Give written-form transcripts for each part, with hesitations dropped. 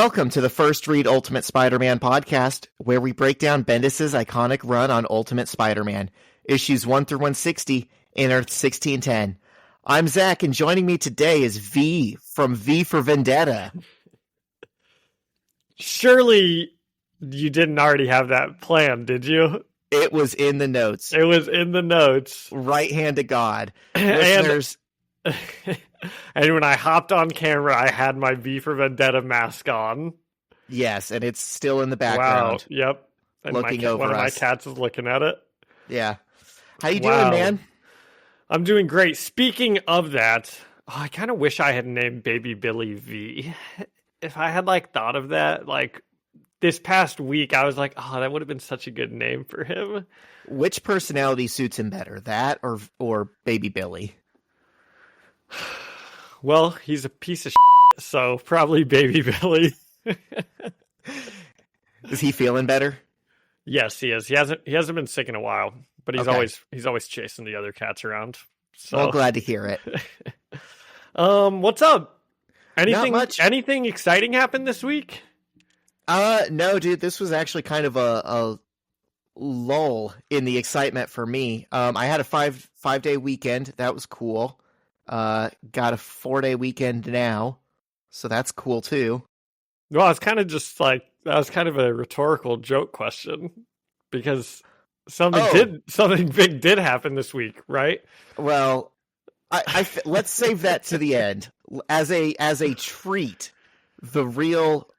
Welcome to the First Read Ultimate Spider-Man podcast, where we break down Bendis' iconic run on Ultimate Spider-Man, issues 1 through 160 in Earth 1610. I'm Zach, and joining me today is V from V for Vendetta. Surely you didn't already have that planned, did you? It was in the notes. It was in the notes. Right hand to God. Listeners... And when I hopped on camera, I had my V for Vendetta mask on. Yes, and it's still in the background. Wow, yep. And looking over one us. of my cats is looking at it. Yeah. How you doing, man? I'm doing great. Speaking of that, I kind of wish I had named Baby Billy V. If I had thought of that, this past week, I was like, oh, that would have been such a good name for him. Which personality suits him better, that or Baby Billy? Well, he's a piece of shit, so probably Baby Billy. Is he feeling better? Yes, he is. He hasn't been sick in a while, but he's always chasing the other cats around. So well, glad to hear it. What's up? Not much. Anything exciting happened this week? No, dude. This was actually kind of a lull in the excitement for me. I had a five-day weekend. That was cool. Got a 4-day weekend now, so that's cool too. Well, it's kind of just that was kind of a rhetorical joke question because something big did happen this week, right? Well, let's save that to the end as a treat. The real,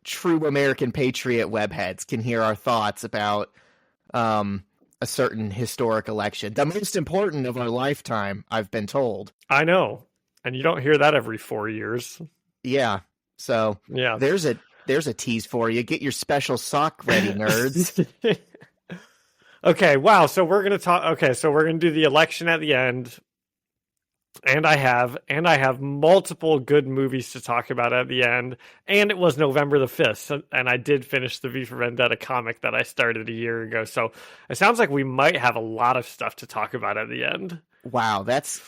true American patriot webheads can hear our thoughts about a certain historic election, the most important of our lifetime, I've been told. I know, and you don't hear that every 4 years. Yeah, so yeah, there's a tease for you. Get your special sock ready, nerds. Okay, wow. So we're gonna talk. Okay, so we're gonna do the election at the end, and I have multiple good movies to talk about at the end. And it was November the 5th, and I did finish the V for Vendetta comic that I started a year ago. So it sounds like we might have a lot of stuff to talk about at the end. Wow, that's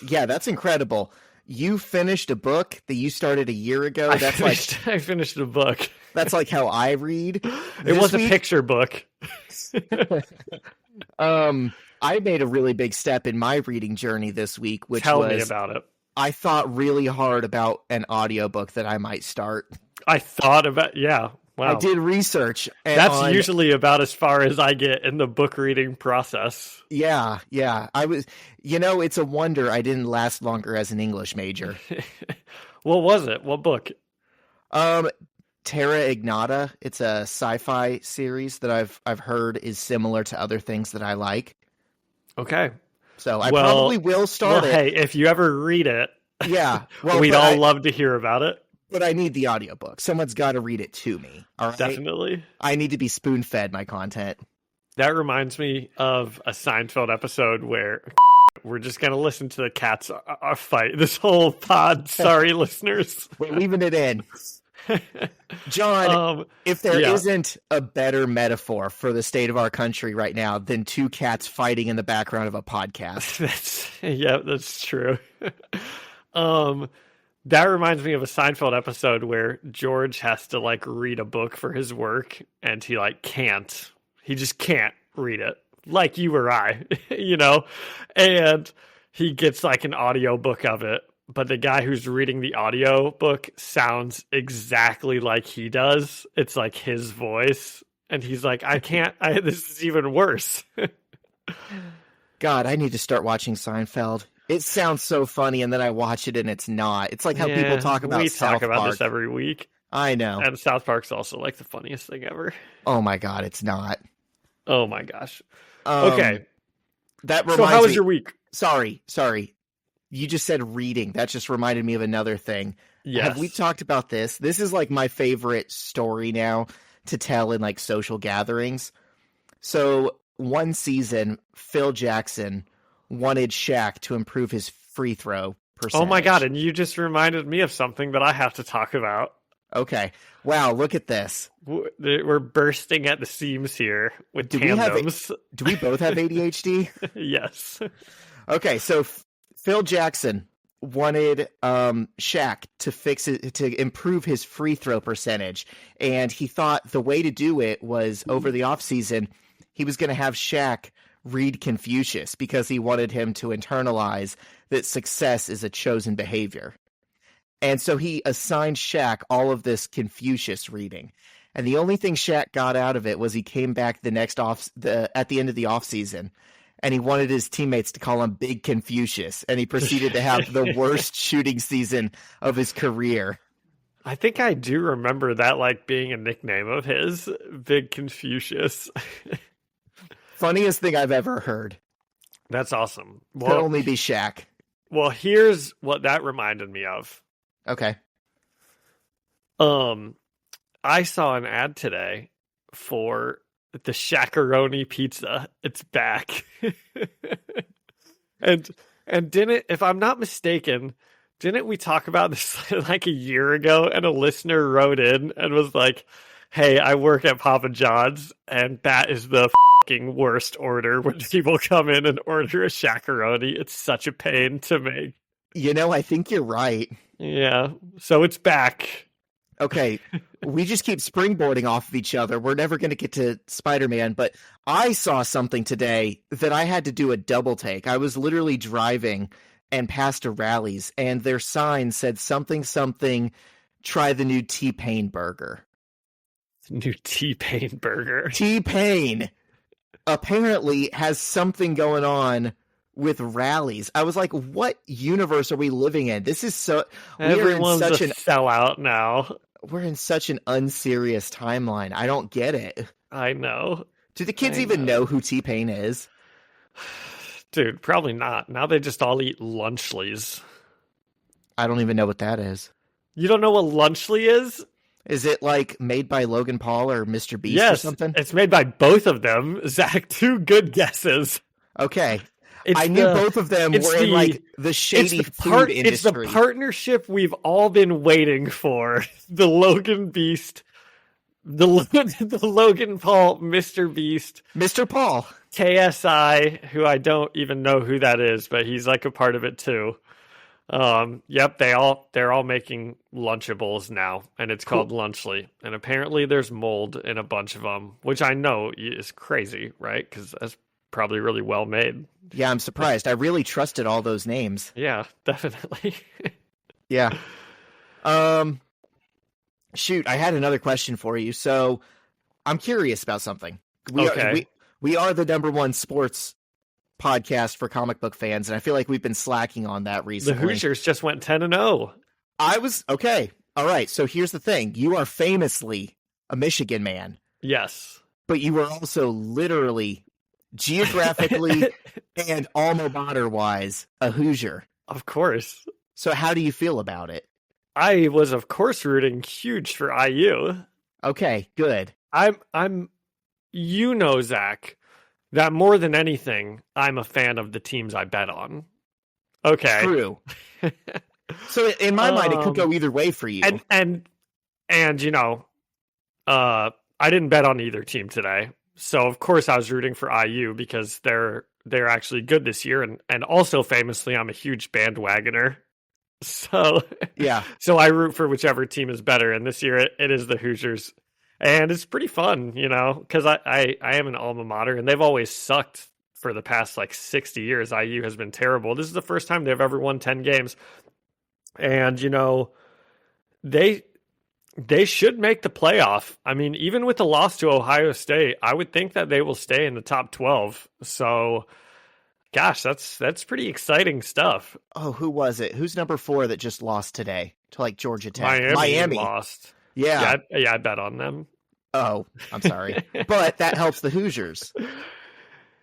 incredible. You finished a book that you started a year ago. I finished a book. That's like how I read. It was a picture book. I made a really big step in my reading journey this week, which Tell me about it. I thought really hard about an audiobook that I might start. Wow. I did research. That's usually about as far as I get in the book reading process. Yeah. I was, it's a wonder I didn't last longer as an English major. What was it? What book? Terra Ignota. It's a sci-fi series that I've heard is similar to other things that I like. Okay. So I probably will start it. Hey, if you ever read it, yeah, well, we'd all love to hear about it. But I need the audiobook. Someone's got to read it to me. All right? Definitely. I need to be spoon-fed my content. That reminds me of a Seinfeld episode where we're just going to listen to the cats fight this whole pod. Sorry, listeners. We're leaving it in. John, if there isn't a better metaphor for the state of our country right now than two cats fighting in the background of a podcast. That's true. That reminds me of a Seinfeld episode where George has to read a book for his work, and he just can't read it like you or I, and he gets an audio book of it. But the guy who's reading the audio book sounds exactly like he does. It's his voice. And he's like, this is even worse. God, I need to start watching Seinfeld. It sounds so funny, and then I watch it, and it's not. It's like how people talk about South Park. We talk about this every week. I know. And South Park's also the funniest thing ever. Oh my God, it's not. Oh my gosh. Okay. That reminds me. So how was your week? Sorry. You just said reading. That just reminded me of another thing. Yes. Have we talked about this? This is my favorite story now to tell in social gatherings. So one season, Phil Jackson wanted Shaq to improve his free throw percentage. Oh my God. And you just reminded me of something that I have to talk about. Okay. Wow. Look at this. We're bursting at the seams here with tandems. Do we both have ADHD? Yes. Okay. So Phil Jackson wanted Shaq to fix it, to improve his free throw percentage, and he thought the way to do it was over the offseason he was going to have Shaq read Confucius because he wanted him to internalize that success is a chosen behavior. And so he assigned Shaq all of this Confucius reading. And the only thing Shaq got out of it was he came back at the end of the offseason, and he wanted his teammates to call him Big Confucius, and he proceeded to have the worst shooting season of his career. I think I do remember that like being a nickname of his, Big Confucius. Funniest thing I've ever heard. That's awesome. Could only be Shaq. Well, here's what that reminded me of. Okay. I saw an ad today for the Shaq-a-roni pizza. It's back. and didn't, if I'm not mistaken, didn't we talk about this like a year ago, and a listener wrote in and was like, hey, I work at Papa John's, and that is the fucking worst order when people come in and order a Shaq-a-roni. It's such a pain to make. You know, I think you're right. Yeah, so it's back. Okay, we just keep springboarding off of each other. We're never going to get to Spider-Man, but I saw something today that I had to do a double take. I was literally driving and passed a Rally's, and their sign said something, try the new T-Pain burger. New T-Pain burger. T-Pain apparently has something going on with Rally's. I was like, what universe are we living in? This is so... Everyone's a sellout now. We're in such an unserious timeline. I don't get it. I know. Do the kids even know who T-Pain is? Dude, probably not. Now they just all eat Lunchleys. I don't even know what that is. You don't know what Lunchly is? Is it like made by Logan Paul or Mr. Beast or something? It's made by both of them. Zach, two good guesses. Okay. I knew both of them were in like the shady food industry. It's the partnership we've all been waiting for. The Logan Beast, the Logan Paul, Mr. Beast. Mr. Paul. KSI, who I don't even know who that is, but he's like a part of it too. Yep, they're all making Lunchables now, and it's called Lunchly. And apparently there's mold in a bunch of them, which I know is crazy, right? Because that's probably really well made. Yeah, I'm surprised. I really trusted all those names. Yeah, definitely. Yeah. Shoot, I had another question for you. So I'm curious about something. We are the number one sports podcast for comic book fans, and I feel like we've been slacking on that recently. The Hoosiers just went 10-0. Okay. All right. So here's the thing. You are famously a Michigan man. Yes. But you were also literally, geographically and alma mater wise, a Hoosier. Of course. So how do you feel about it? I was, of course, rooting huge for IU. Okay, good. I'm Zach, that more than anything, I'm a fan of the teams I bet on. Okay. True. So in my mind, it could go either way for you. And you know, I didn't bet on either team today. So of course I was rooting for IU because they're actually good this year, and also famously I'm a huge bandwagoner. So yeah. So I root for whichever team is better, and this year it is the Hoosiers. And it's pretty fun, you know, because I am an alma mater, and they've always sucked for the past like 60 years. IU has been terrible. This is the first time they've ever won 10 games. And, you know, they should make the playoff. I mean, even with the loss to Ohio State, I would think that they will stay in the top 12. So, gosh, that's pretty exciting stuff. Oh, who was it? Who's number 4 that just lost today to like Georgia Tech? Miami lost. Yeah, I bet on them. Oh, I'm sorry. But that helps the Hoosiers.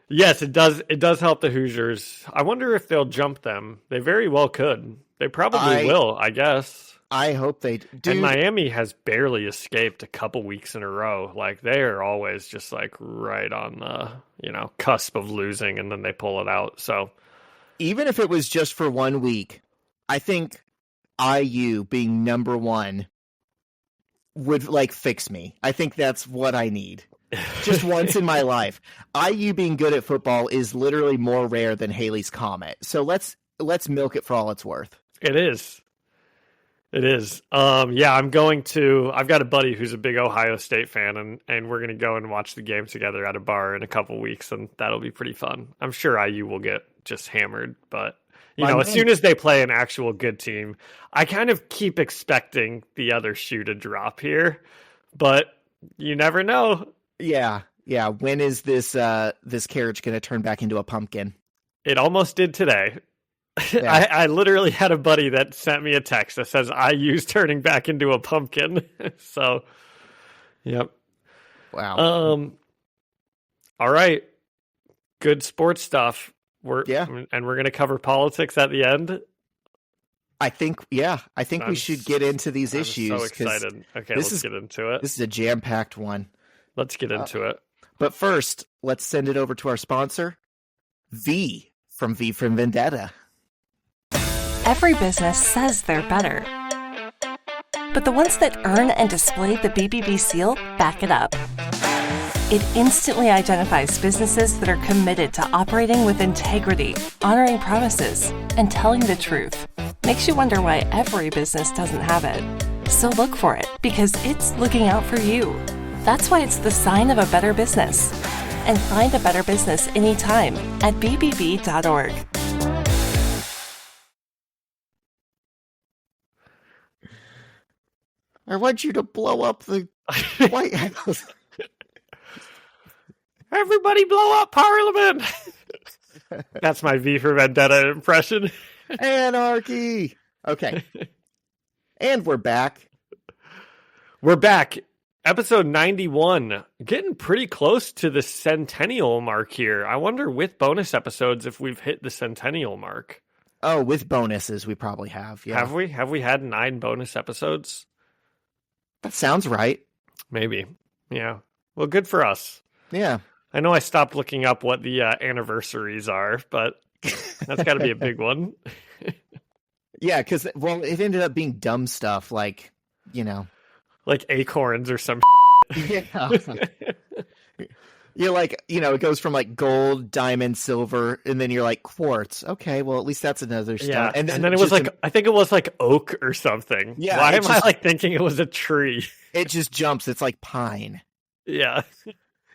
Yes, it does. It does help the Hoosiers. I wonder if they'll jump them. They very well could. They probably will, I guess. I hope they do. And Miami has barely escaped a couple weeks in a row. Like, they are always just like right on the, you know, cusp of losing, and then they pull it out. So even if it was just for 1 week, I think IU being number 1 would like fix me. I think that's what I need. Just once in my life. IU being good at football is literally more rare than Halley's Comet. So let's milk it for all it's worth. It is. It is. Yeah, I've got a buddy who's a big Ohio State fan, and we're going to go and watch the game together at a bar in a couple weeks, and that'll be pretty fun. I'm sure IU will get just hammered, but as soon as they play an actual good team, I kind of keep expecting the other shoe to drop here, but you never know. Yeah. When is this carriage going to turn back into a pumpkin? It almost did today. Yeah. I literally had a buddy that sent me a text that says IU's turning back into a pumpkin. So, yep. Wow. All right. Good sports stuff. We're going to cover politics at the end. I think we should get into these issues. I'm so excited. Okay, let's get into it. This is a jam-packed one. Let's get into it. But first, let's send it over to our sponsor, V from Vendetta. Every business says they're better. But the ones that earn and display the BBB seal back it up. It instantly identifies businesses that are committed to operating with integrity, honoring promises, and telling the truth. Makes you wonder why every business doesn't have it. So look for it, because it's looking out for you. That's why it's the sign of a better business. And find a better business anytime at bbb.org. I want you to blow up the White House. Everybody blow up Parliament! That's my V for Vendetta impression. Anarchy! Okay. And we're back. We're back. Episode 91. Getting pretty close to the centennial mark here. I wonder with bonus episodes if we've hit the centennial mark. Oh, with bonuses we probably have. Yeah. Have we? Have we had 9 bonus episodes? That sounds right. Maybe. Yeah. Well, good for us. Yeah. I know I stopped looking up what the anniversaries are, but that's got to be a big one. Yeah, because, it ended up being dumb stuff like, like acorns or some Yeah. You're like, it goes from like gold, diamond, silver, and then you're like quartz. Okay, well, at least that's another stone. Yeah. And then it was like, I think it was like oak or something. Yeah. Why am I like thinking it was a tree? It just jumps. It's like pine. Yeah.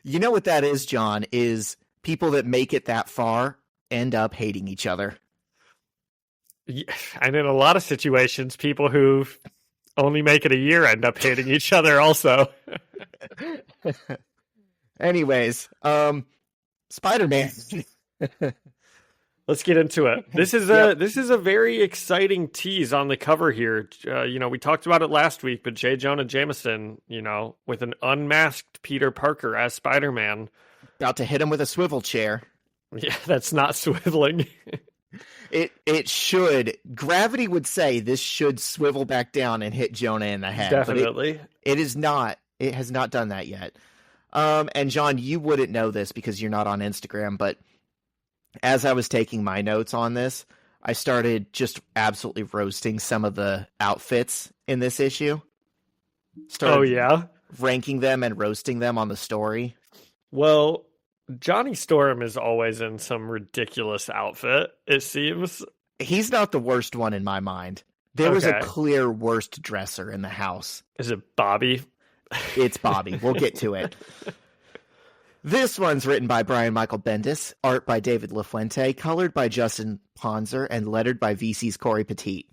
You know what that is, John, is people that make it that far end up hating each other. Yeah. And in a lot of situations, people who only make it a year end up hating each other also. Anyways, Spider-Man. Let's get into it. This is a very exciting tease on the cover here. We talked about it last week, but J. Jonah Jameson, with an unmasked Peter Parker as Spider-Man. About to hit him with a swivel chair. Yeah, that's not swiveling. It should. Gravity would say this should swivel back down and hit Jonah in the head. Definitely. It is not. It has not done that yet. And John, you wouldn't know this because you're not on Instagram, but as I was taking my notes on this, I started just absolutely roasting some of the outfits in this issue. Ranking them and roasting them on the story. Well, Johnny Storm is always in some ridiculous outfit, it seems. He's not the worst one in my mind. There was a clear worst dresser in the house. Is it Bobby? It's Bobby. We'll get to it. This one's written by Brian Michael Bendis, art by David LaFuente, colored by Justin Ponzer, and lettered by VC's Corey Petit.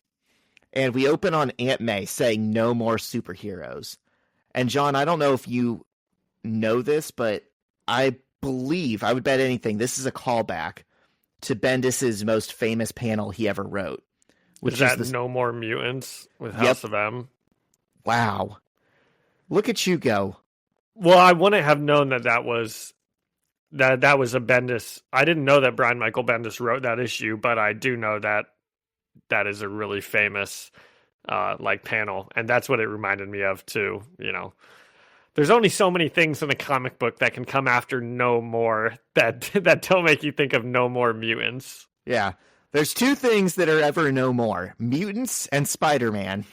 And we open on Aunt May saying no more superheroes. And John, I don't know if you know this, but I believe, I would bet anything, this is a callback to Bendis's most famous panel he ever wrote. Which is No More Mutants with House of M? Wow. Look at you go. Well, I wouldn't have known that was a Bendis. I didn't know that Brian Michael Bendis wrote that issue, but I do know that is a really famous panel, and that's what it reminded me of too. There's only so many things in a comic book that can come after No More that don't make you think of No More Mutants. Yeah, there's 2 things that are ever no more: mutants and Spider-Man.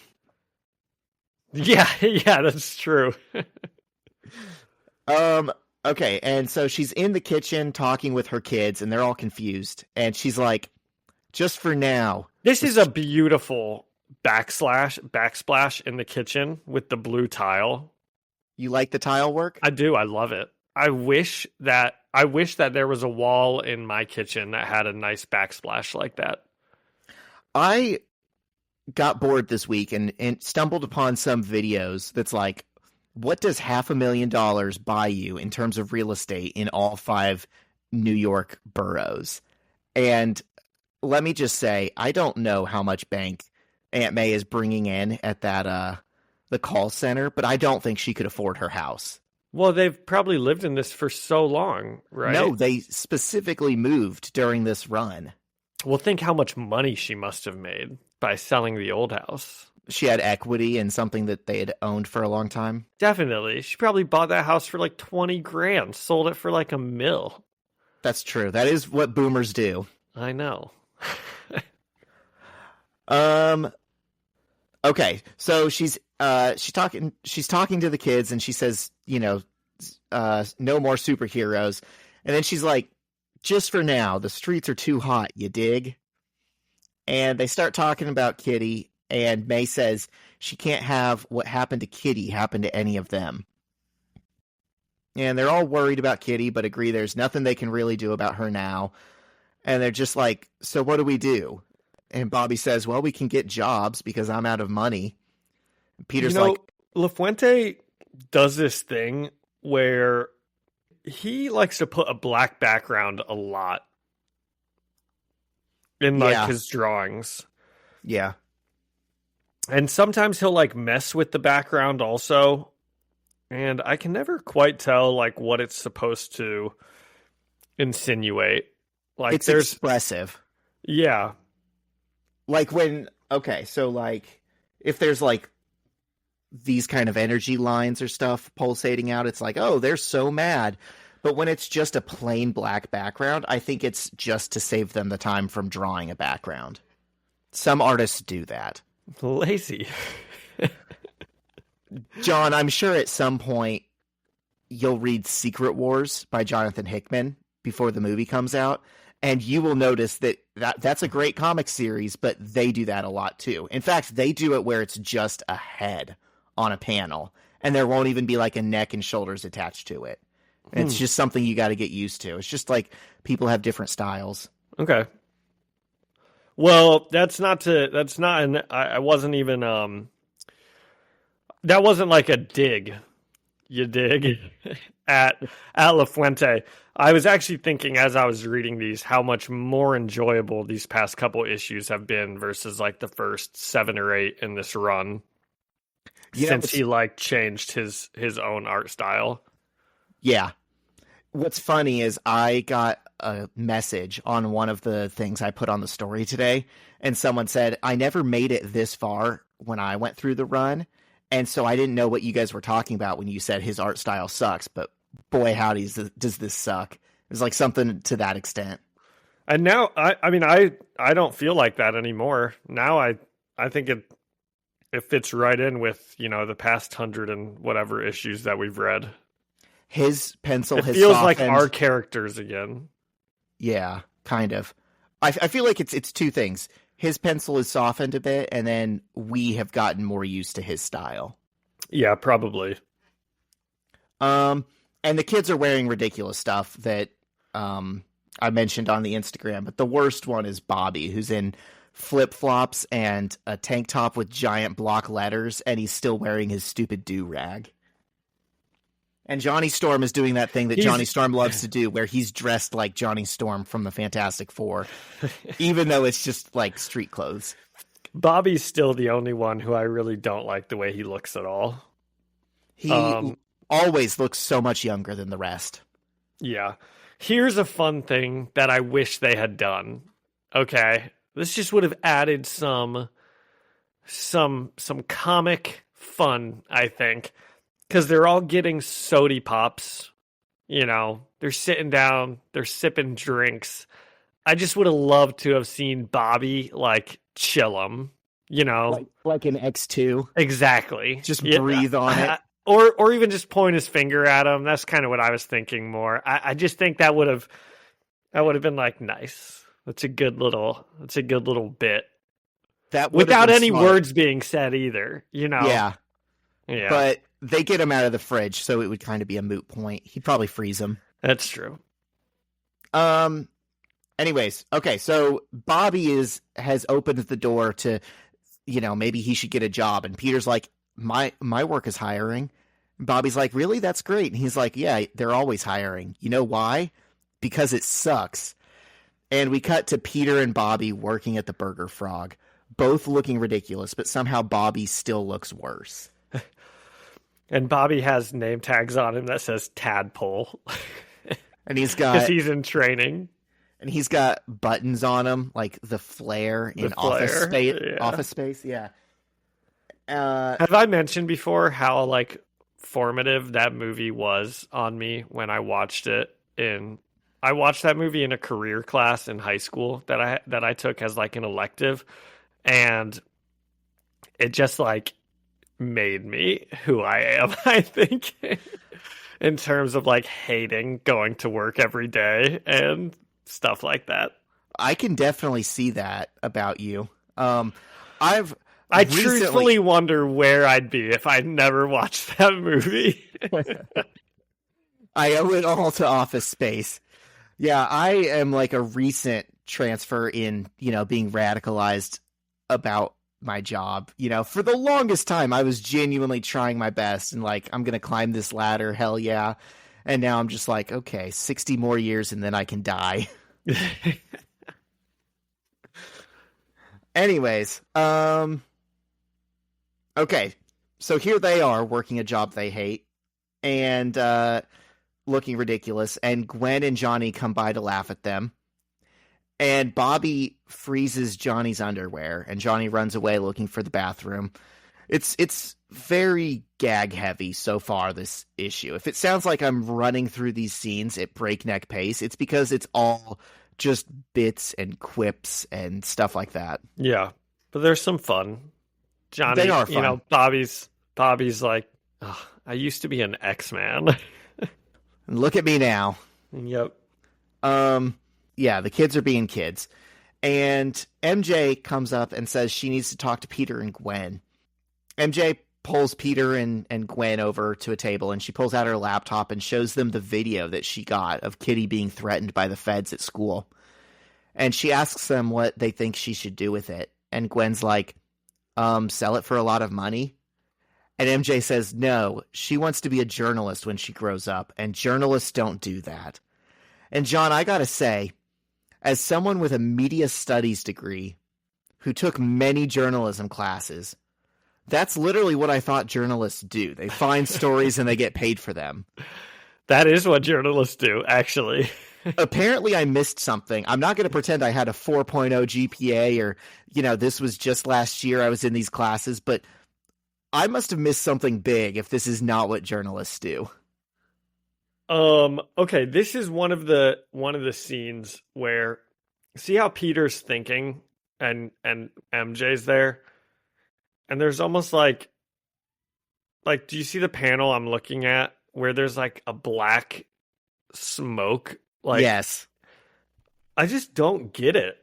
Yeah, that's true. Okay, and so she's in the kitchen talking with her kids, and they're all confused. And she's like, just for now, This is a beautiful backsplash in the kitchen with the blue tile. You like the tile work? I do. I love it. I wish that there was a wall in my kitchen that had a nice backsplash like that. I got bored this week and stumbled upon some videos that's like, what does $500,000 buy you in terms of real estate in all 5 New York boroughs? And let me just say, I don't know how much bank Aunt May is bringing in at that the call center, but I don't think she could afford her house. Well, they've probably lived in this for so long, right? No, they specifically moved during this run. Well, think how much money she must have made by selling the old house. She had equity in something that they had owned for a long time. Definitely. She probably bought that house for like 20 grand, sold it for like $1 million. That's true. That is what boomers do. I know. Okay, so she's talking to the kids, and she says, no more superheroes. And then she's like, just for now, the streets are too hot, you dig? And they start talking about Kitty, and May says she can't have what happened to Kitty happen to any of them. And they're all worried about Kitty, but agree there's nothing they can really do about her now. And they're just like, so what do we do? And Bobby says, well, we can get jobs because I'm out of money. And Peter's like, La Fuente does this thing where he likes to put a black background a lot in like his drawings. Yeah. And sometimes he'll like mess with the background also. And I can never quite tell like what it's supposed to insinuate. Like it's expressive. Yeah. Like so like if there's like these kind of energy lines or stuff pulsating out, it's like, oh, they're so mad. But when it's just a plain black background, I think it's just to save them the time from drawing a background. Some artists do that. Lazy. John, I'm sure at some point you'll read Secret Wars by Jonathan Hickman before the movie comes out, and you will notice that's a great comic series, but they do that a lot too. In fact, they do it where it's just a head on a panel, and there won't even be like a neck and shoulders attached to it. And it's just something you got to get used to. It's just like people have different styles. Okay. Well, I wasn't even, that wasn't like a dig. You dig? at La Fuente. I was actually thinking as I was reading these, how much more enjoyable these past couple issues have been versus like the first 7 or 8 in this run. Yeah, since he like changed his own art style. Yeah. What's funny is I got a message on one of the things I put on the story today, and someone said, I never made it this far when I went through the run, and so I didn't know what you guys were talking about when you said his art style sucks, but boy howdy, does this suck. It's like something to that extent. And now, I don't feel like that anymore. Now I think it fits right in with, the past 100 and whatever issues that we've read. His pencil has feels softened. like our characters again. Yeah, kind of. I feel like it's two things. His pencil is softened a bit, and then we have gotten more used to his style. Yeah, probably. And the kids are wearing ridiculous stuff that I mentioned on the Instagram, but the worst one is Bobby, who's in flip-flops and a tank top with giant block letters, and he's still wearing his stupid do-rag. And Johnny Storm is doing that thing that Johnny Storm loves to do, where he's dressed like Johnny Storm from the Fantastic Four, even though it's just like street clothes. Bobby's still the only one who I really don't like the way he looks at all. He always looks so much younger than the rest. Yeah. Here's a fun thing that I wish they had done. Okay. This just would have added some comic fun, I think. Because they're all getting sody pops, they're sitting down, they're sipping drinks. I just would have loved to have seen Bobby, chill them, Like an X2. Exactly. Just breathe on it. Or even just point his finger at him. That's kind of what I was thinking more. I just think that would have been nice. That's a good little bit. That would have without been any smart. words being said either, you know? Yeah. Yeah. But they get him out of the fridge, so it would kind of be a moot point. He'd probably freeze him. That's true. Anyways, okay, so Bobby has opened the door to, maybe he should get a job, and Peter's like, my work is hiring. And Bobby's like, really? That's great. And he's like, yeah, they're always hiring. You know why? Because it sucks. And we cut to Peter and Bobby working at the Burger Frog, both looking ridiculous, but somehow Bobby still looks worse. And Bobby has name tags on him that says Tadpole. And he's got... Because he's in training. And he's got buttons on him, like the flare in Office Space. Yeah. Have I mentioned before how like formative that movie was on me when I watched it I watched that movie in a career class in high school that I took as like an elective, and it just like made me who I am, I think, in terms of like hating going to work every day and stuff like that. I can definitely see that about you. I truthfully wonder where I'd be if I'd never watched that movie. I owe it all to Office Space. Yeah, I am like a recent transfer in, being radicalized about my job. For the longest time, I was genuinely trying my best and like, I'm going to climb this ladder. Hell yeah. And now I'm just like, okay, 60 more years and then I can die. Anyways, okay, so here they are working a job they hate and looking ridiculous, and Gwen and Johnny come by to laugh at them, and Bobby freezes Johnny's underwear, and Johnny runs away looking for the bathroom. It's very gag heavy so far, this issue. If it sounds like I'm running through these scenes at breakneck pace, it's because it's all just bits and quips and stuff like that. Yeah, but there's some fun. Johnny, they are fun. Bobby's like, oh, I used to be an X-Man. And look at me now. Yep. Yeah, the kids are being kids. And MJ comes up and says she needs to talk to Peter and Gwen. MJ pulls Peter and Gwen over to a table, and she pulls out her laptop and shows them the video that she got of Kitty being threatened by the feds at school. And she asks them what they think she should do with it. And Gwen's like, sell it for a lot of money? And MJ says, no, she wants to be a journalist when she grows up, and journalists don't do that. And John, I gotta say, as someone with a media studies degree who took many journalism classes, that's literally what I thought journalists do. They find stories and they get paid for them. That is what journalists do, actually. Apparently I missed something. I'm not going to pretend I had a 4.0 GPA or, this was just last year I was in these classes, but I must have missed something big if this is not what journalists do. Okay, this is one of the scenes where, see how Peter's thinking and MJ's there? And there's almost like, do you see the panel I'm looking at where there's like a black smoke? Like, yes. I just don't get it.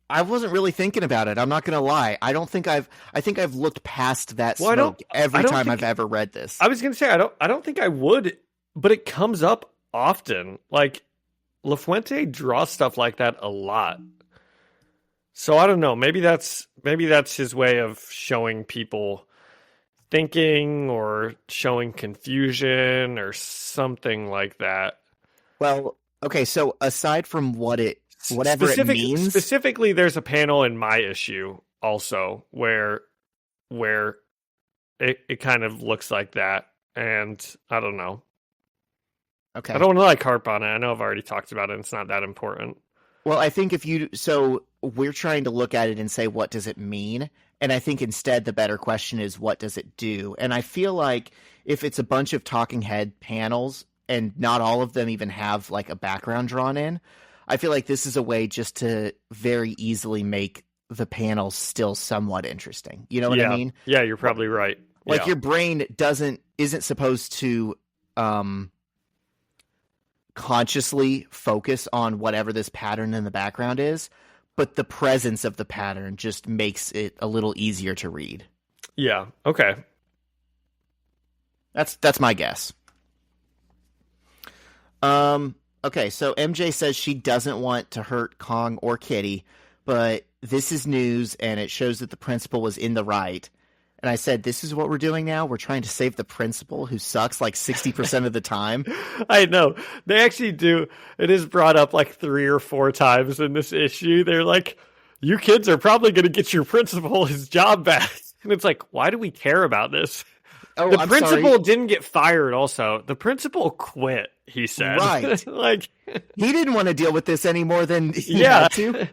I wasn't really thinking about it. I'm not going to lie. I think I've looked past that smoke every time I've ever read this. I was going to say, I don't think I would, but it comes up often. Like, LaFuente draws stuff like that a lot. So I don't know. Maybe that's his way of showing people thinking or showing confusion or something like that. Well, okay. So aside from whatever it means, specifically, there's a panel in my issue also where it kind of looks like that, and I don't know. Okay. I don't want to harp on it. I know I've already talked about it. And it's not that important. Well, I think so we're trying to look at it and say, what does it mean? And I think instead the better question is, what does it do? And I feel like if it's a bunch of talking head panels and not all of them even have like a background drawn in, I feel like this is a way just to very easily make the panels still somewhat interesting. You know what I mean? Yeah, you're probably right. Like your brain isn't supposed to consciously focus on whatever this pattern in the background is, but the presence of the pattern just makes it a little easier to read. Yeah. Okay. That's my guess. Okay, so MJ says she doesn't want to hurt Kong or Kitty, but this is news and it shows that the principal was in the right. And I said, this is what we're doing now? We're trying to save the principal who sucks like 60% of the time? I know. They actually do. It is brought up like 3 or 4 times in this issue. They're like, you kids are probably going to get your principal his job back. And it's like, why do we care about this? Oh, the I'm principal sorry. didn't get fired also. The principal quit, he said. Right. Like, he didn't want to deal with this any more than he yeah. had to.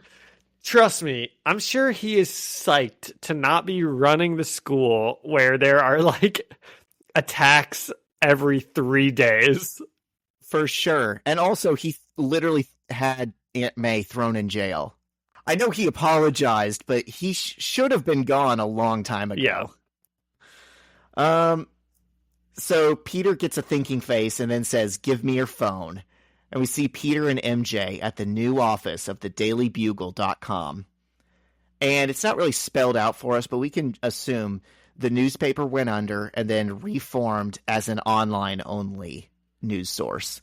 Trust me, I'm sure he is psyched to not be running the school where there are like attacks every 3 days. For sure. And also, he literally had Aunt May thrown in jail. I know he apologized, but he should have been gone a long time ago. Yeah. So Peter gets a thinking face and then says, give me your phone. And we see Peter and MJ at the new office of the dailybugle.com. And it's not really spelled out for us, but we can assume the newspaper went under and then reformed as an online-only news source.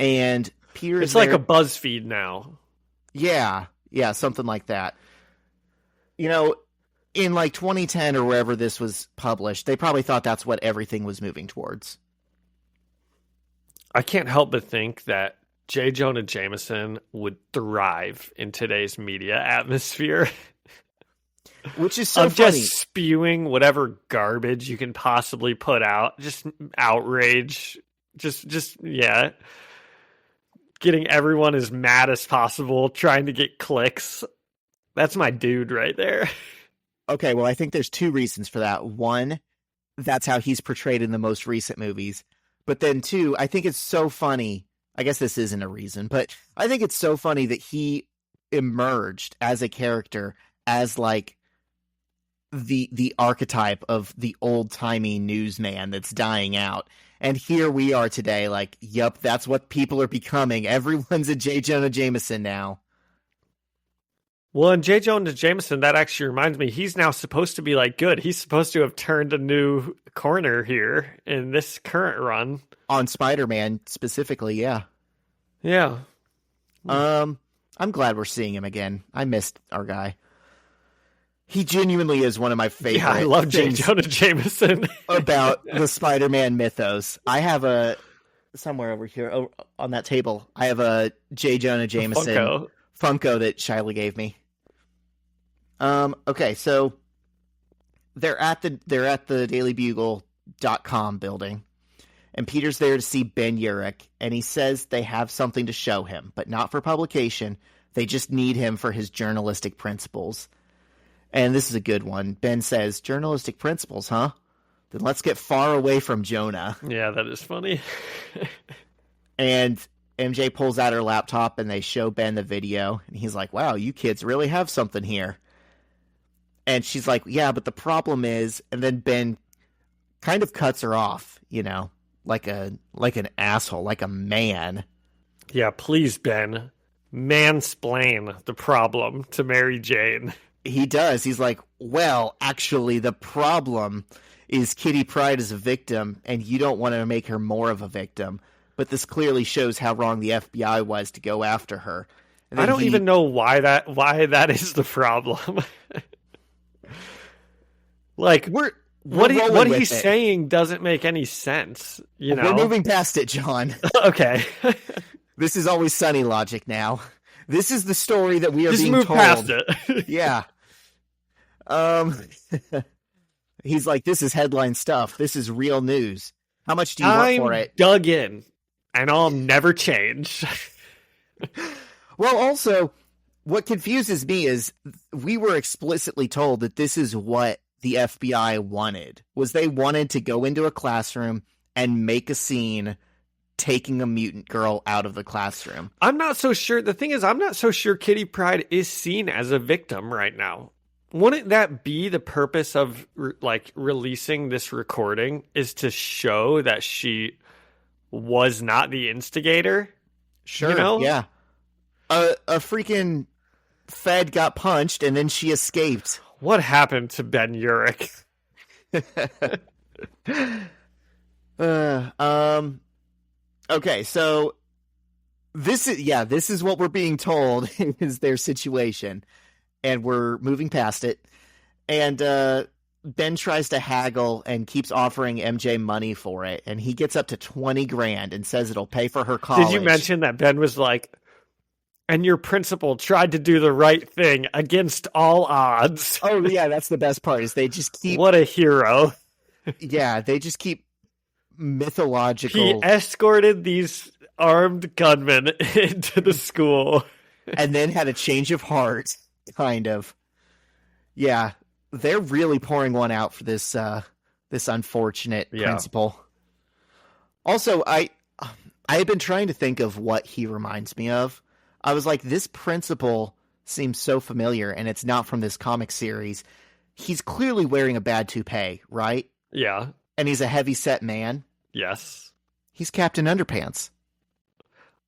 And Peter is It's like there... a BuzzFeed now. Yeah, something like that. You know, in like 2010 or wherever this was published, they probably thought that's what everything was moving towards. I can't help but think that J. Jonah Jameson would thrive in today's media atmosphere. Which is so of funny. Just spewing whatever garbage you can possibly put out. Just outrage. Just yeah. Getting everyone as mad as possible, trying to get clicks. That's my dude right there. Okay, well, I think there's 2 reasons for that. 1, that's how he's portrayed in the most recent movies. But then 2, I think it's so funny. I guess this isn't a reason, but I think it's so funny that he emerged as a character as like the archetype of the old-timey newsman that's dying out. And here we are today, like, yup, that's what people are becoming. Everyone's a J. Jonah Jameson now. Well, and J. Jonah Jameson, that actually reminds me, he's now supposed to be, like, good. He's supposed to have turned a new corner here in this current run. On Spider-Man, specifically, yeah. Yeah. I'm glad we're seeing him again. I missed our guy. He genuinely is one of my favorite. Yeah, I love J. Jonah Jameson. about the Spider-Man mythos. I have somewhere over here on that table, I have a J. Jonah Jameson Funko that Shyla gave me. Okay, so they're at the dailybugle.com building, and Peter's there to see Ben Urich, and he says they have something to show him, but not for publication. They just need him for his journalistic principles. And this is a good one. Ben says, journalistic principles, huh? Then let's get far away from Jonah. Yeah, that is funny. And MJ pulls out her laptop and they show Ben the video. And he's like, wow, you kids really have something here. And she's like, yeah, but the problem is... And then Ben kind of cuts her off, you know, like an asshole, like a man. Yeah, please, Ben. Mansplain the problem to Mary Jane. He does. He's like, well, actually, the problem is Kitty Pryde is a victim, and you don't want to make her more of a victim. But this clearly shows how wrong the FBI was to go after her. I don't even know why that is the problem. Like, what he's saying doesn't make any sense. You know, we're moving past it, John. Okay. This is Always Sunny logic now. This is the story that we are being told. Just move past it. Yeah. He's like, this is headline stuff. This is real news. How much do you want for it? I'm dug in, and I'll never change. Well, also, what confuses me is we were explicitly told that this is what the FBI wanted. Was they wanted to go into a classroom and make a scene taking a mutant girl out of the classroom. I'm not so sure. The thing is, I'm not so sure Kitty Pryde is seen as a victim right now. Wouldn't that be the purpose of releasing this recording, is to show that she was not the instigator? Sure. You know? Yeah. A freaking fed got punched, and then she escaped. What happened to Ben Urich? Okay, so this is what we're being told is their situation, and we're moving past it. And Ben tries to haggle and keeps offering MJ money for it, and he gets up to $20,000 and says it'll pay for her college. Did you mention that Ben was like, and your principal tried to do the right thing against all odds? Oh yeah, that's the best part, is they just keep... What a hero. Yeah, they just keep mythological... He escorted these armed gunmen into the school. And then had a change of heart, kind of. Yeah, they're really pouring one out for this this unfortunate principal. Also, I had been trying to think of what he reminds me of. I was like, this principal seems so familiar, and it's not from this comic series. He's clearly wearing a bad toupee, right? Yeah. And he's a heavy-set man. Yes. He's Captain Underpants.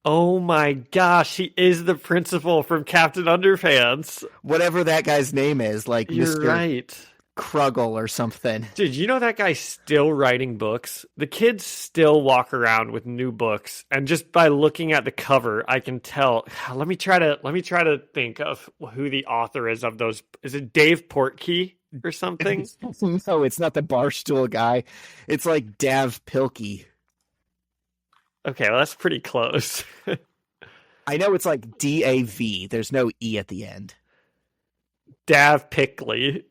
Oh my gosh, he is the principal from Captain Underpants. Whatever that guy's name is, like You're Mr. right. Kruggle or something. Dude, you know that guy's still writing books? The kids still walk around with new books, and just by looking at the cover, I can tell. Let me try to think of who the author is of those. Is it Dave Portkey or something? No, it's not the Barstool guy. It's like Dav Pilkey. Okay, well, that's pretty close. I know it's like D-A-V. There's no E at the end. Dav Pilkey.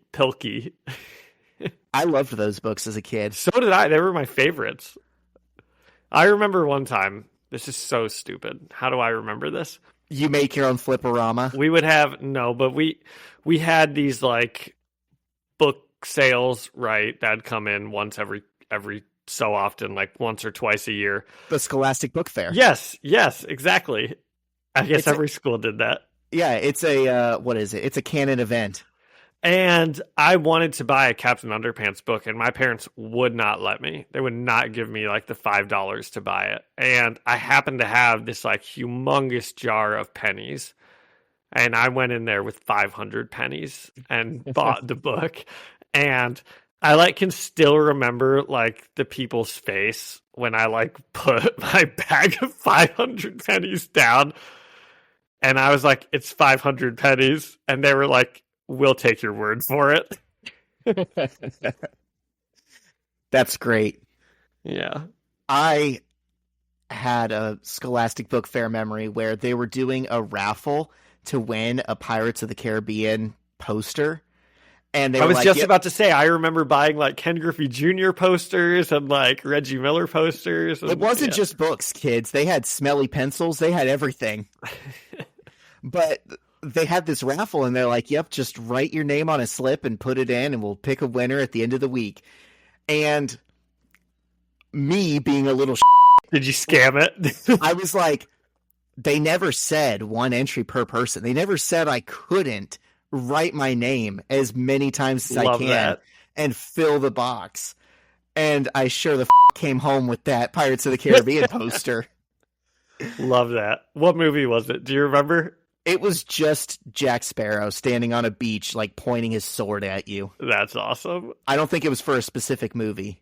I loved those books as a kid. So did I. They were my favorites. I remember one time. This is so stupid. How do I remember this? You make your own flipperama? We would have but we had these like book sales, right? That'd come in once every so often, like once or twice a year. The Scholastic Book Fair. Yes, exactly. I guess every school did that. Yeah, it's a what is it? It's a canon event. And I wanted to buy a Captain Underpants book, and my parents would not let me. They would not give me like the $5 to buy it. And I happened to have this like humongous jar of pennies. And I went in there with 500 pennies and bought the book. And I like can still remember like the people's face when I like put my bag of 500 pennies down. And I was like, it's 500 pennies. And they were like, we'll take your word for it. That's great. Yeah. I had a Scholastic Book Fair memory where they were doing a raffle to win a Pirates of the Caribbean poster. And they I were was like, just yep. about to say, I remember buying like Ken Griffey Jr. posters and like Reggie Miller posters. And, it wasn't just books, kids. They had smelly pencils. They had everything. But they had this raffle, and they're like, yep, just write your name on a slip and put it in, and we'll pick a winner at the end of the week. And me being a little Did you scam it? I was like, they never said one entry per person. They never said I couldn't write my name as many times as I can and fill the box. And I sure the came home with that Pirates of the Caribbean poster. Love that. What movie was it? Do you remember? It was just Jack Sparrow standing on a beach, like pointing his sword at you. That's awesome. I don't think it was for a specific movie.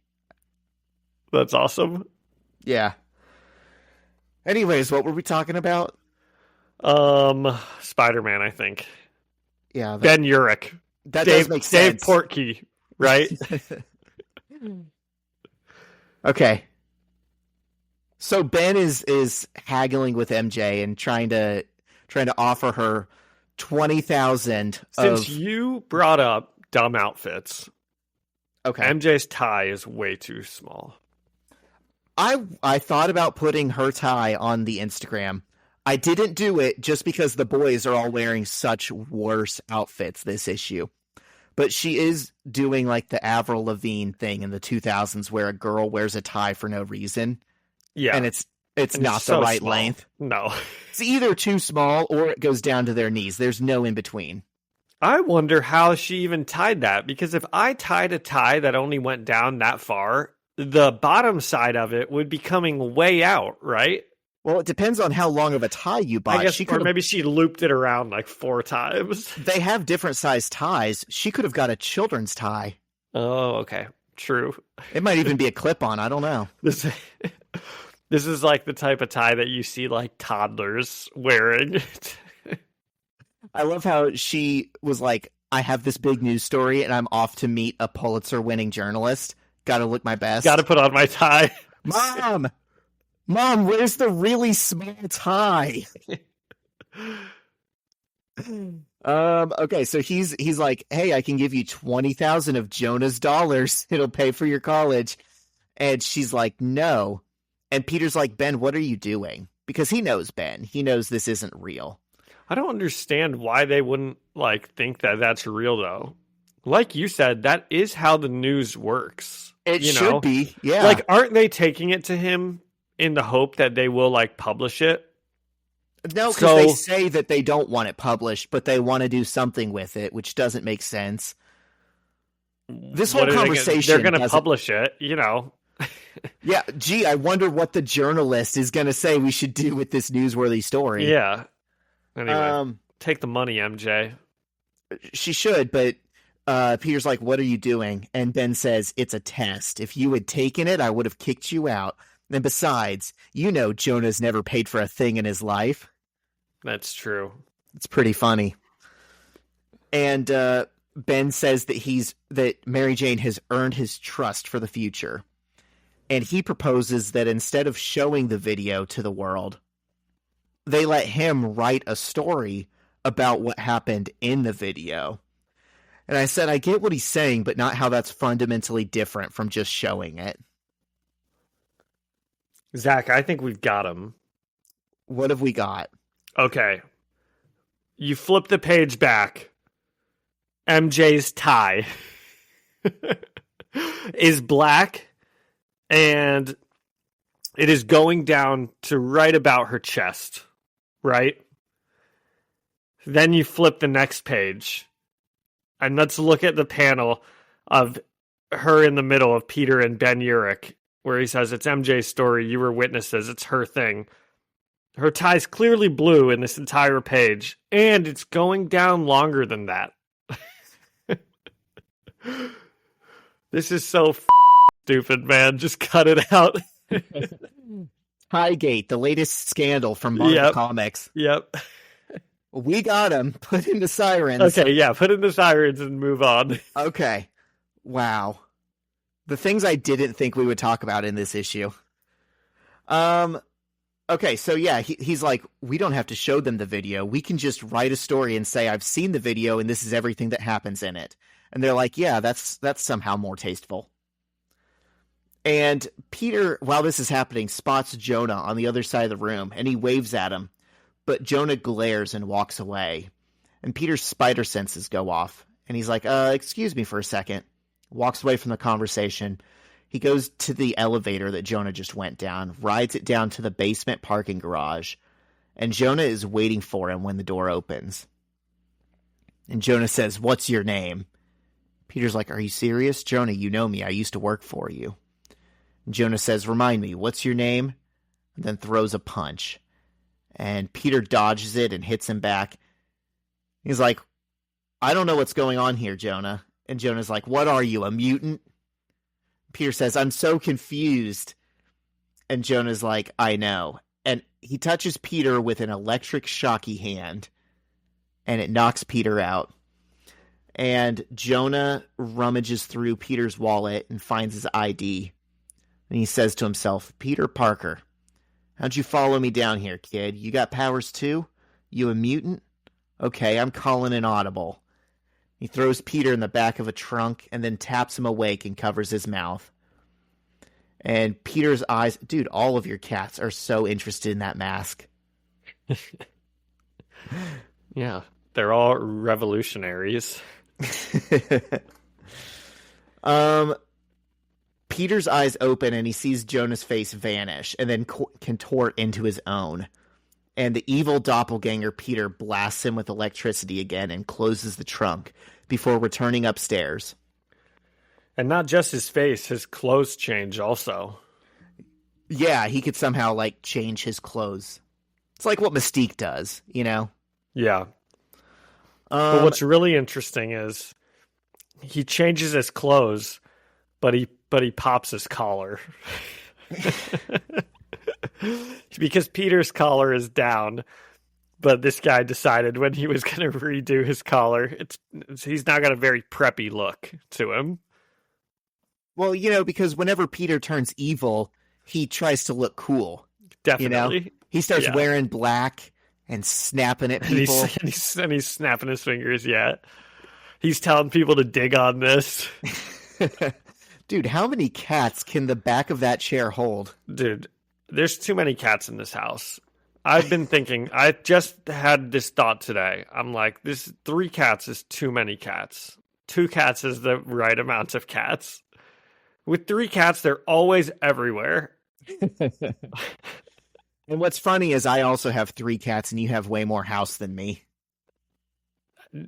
That's awesome. Yeah. Anyways, what were we talking about? Spider-Man, I think. Yeah. Ben Urich. That does make sense. Dave Portkey, right? Okay. So Ben is haggling with MJ and trying to offer her 20,000. Since you brought up dumb outfits, okay, MJ's tie is way too small. I thought about putting her tie on the Instagram. I didn't do it just because the boys are all wearing such worse outfits this issue. But she is doing like the Avril Lavigne thing in the 2000s where a girl wears a tie for no reason. Yeah. And it's not the right length. No. It's either too small or it goes down to their knees. There's no in between. I wonder how she even tied that, because if I tied a tie that only went down that far, the bottom side of it would be coming way out, right? Well, it depends on how long of a tie you bought. I guess, or maybe she looped it around like 4 times. They have different size ties. She could have got a children's tie. Oh, okay. True. It might even be a clip-on. I don't know. This is like the type of tie that you see like toddlers wearing. I love how she was like, I have this big news story and I'm off to meet a Pulitzer-winning journalist. Gotta look my best. Gotta put on my tie. Mom, where's the really small tie? Okay, so he's like, hey, I can give you 20,000 of Jonah's dollars. It'll pay for your college. And she's like, no. And Peter's like, Ben, what are you doing? Because he knows Ben. He knows this isn't real. I don't understand why they wouldn't like think that that's real though. Like you said, that is how the news works. It should be, yeah. Like, aren't they taking it to him in the hope that they will like publish it? No, because they say that they don't want it published, but they want to do something with it, which doesn't make sense. This whole conversation... They're going to publish it, Yeah, gee, I wonder what the journalist is going to say we should do with this newsworthy story. Yeah. Anyway, take the money, MJ. She should, but Peter's like, what are you doing? And Ben says, it's a test. If you had taken it, I would have kicked you out. And besides, Jonah's never paid for a thing in his life. That's true. It's pretty funny. And Ben says that Mary Jane has earned his trust for the future. And he proposes that instead of showing the video to the world, they let him write a story about what happened in the video. And I said, I get what he's saying, but not how that's fundamentally different from just showing it. Zach, I think we've got him. What have we got? Okay. You flip the page back. MJ's tie is black, and it is going down to right about her chest, right? Then you flip the next page, and let's look at the panel of her in the middle of Peter and Ben Urich, where he says, it's MJ's story, you were witnesses, it's her thing. Her tie's clearly blue in this entire page, and it's going down longer than that. This is so stupid, man. Just cut it out. Tiegate, the latest scandal from Marvel Comics. Yep. We got him. Put in the sirens. Okay, yeah, put in the sirens and move on. Okay. Wow. The things I didn't think we would talk about in this issue. Okay, so yeah, he's like, we don't have to show them the video. We can just write a story and say, I've seen the video and this is everything that happens in it. And they're like, yeah, that's somehow more tasteful. And Peter, while this is happening, spots Jonah on the other side of the room, and he waves at him. But Jonah glares and walks away. And Peter's spider senses go off. And he's like, excuse me for a second. Walks away from the conversation. He goes to the elevator that Jonah just went down, rides it down to the basement parking garage, and Jonah is waiting for him when the door opens. And Jonah says, what's your name? Peter's like, are you serious? Jonah, you know me. I used to work for you. And Jonah says, remind me, what's your name? And then throws a punch. And Peter dodges it and hits him back. He's like, I don't know what's going on here, Jonah. And Jonah's like, what are you, a mutant? Peter says, I'm so confused. And Jonah's like, I know. And he touches Peter with an electric shocky hand. And it knocks Peter out. And Jonah rummages through Peter's wallet and finds his ID. And he says to himself, Peter Parker, how'd you follow me down here, kid? You got powers too? You a mutant? Okay, I'm calling an audible. He throws Peter in the back of a trunk and then taps him awake and covers his mouth. And Peter's eyes... Dude, all of your cats are so interested in that mask. Yeah, they're all revolutionaries. Peter's eyes open and he sees Jonah's face vanish and then contort into his own. And the evil doppelganger Peter blasts him with electricity again and closes the trunk before returning upstairs. And not just his face, his clothes change also. Yeah, he could somehow like change his clothes. It's like what Mystique does, you know? Yeah. But what's really interesting is he changes his clothes, but he pops his collar. Because Peter's collar is down, but this guy decided when he was going to redo his collar, he's now got a very preppy look to him. Well, you know, because whenever Peter turns evil, he tries to look cool. Definitely. You know? He starts wearing black and snapping at people. And he's snapping his fingers, yeah. He's telling people to dig on this. Dude, how many cats can the back of that chair hold? Dude, there's too many cats in this house. I've been thinking, I just had this thought today. I'm like, 3 cats is too many cats. 2 cats is the right amount of cats. With 3 cats, they're always everywhere. And what's funny is I also have 3 cats and you have way more house than me.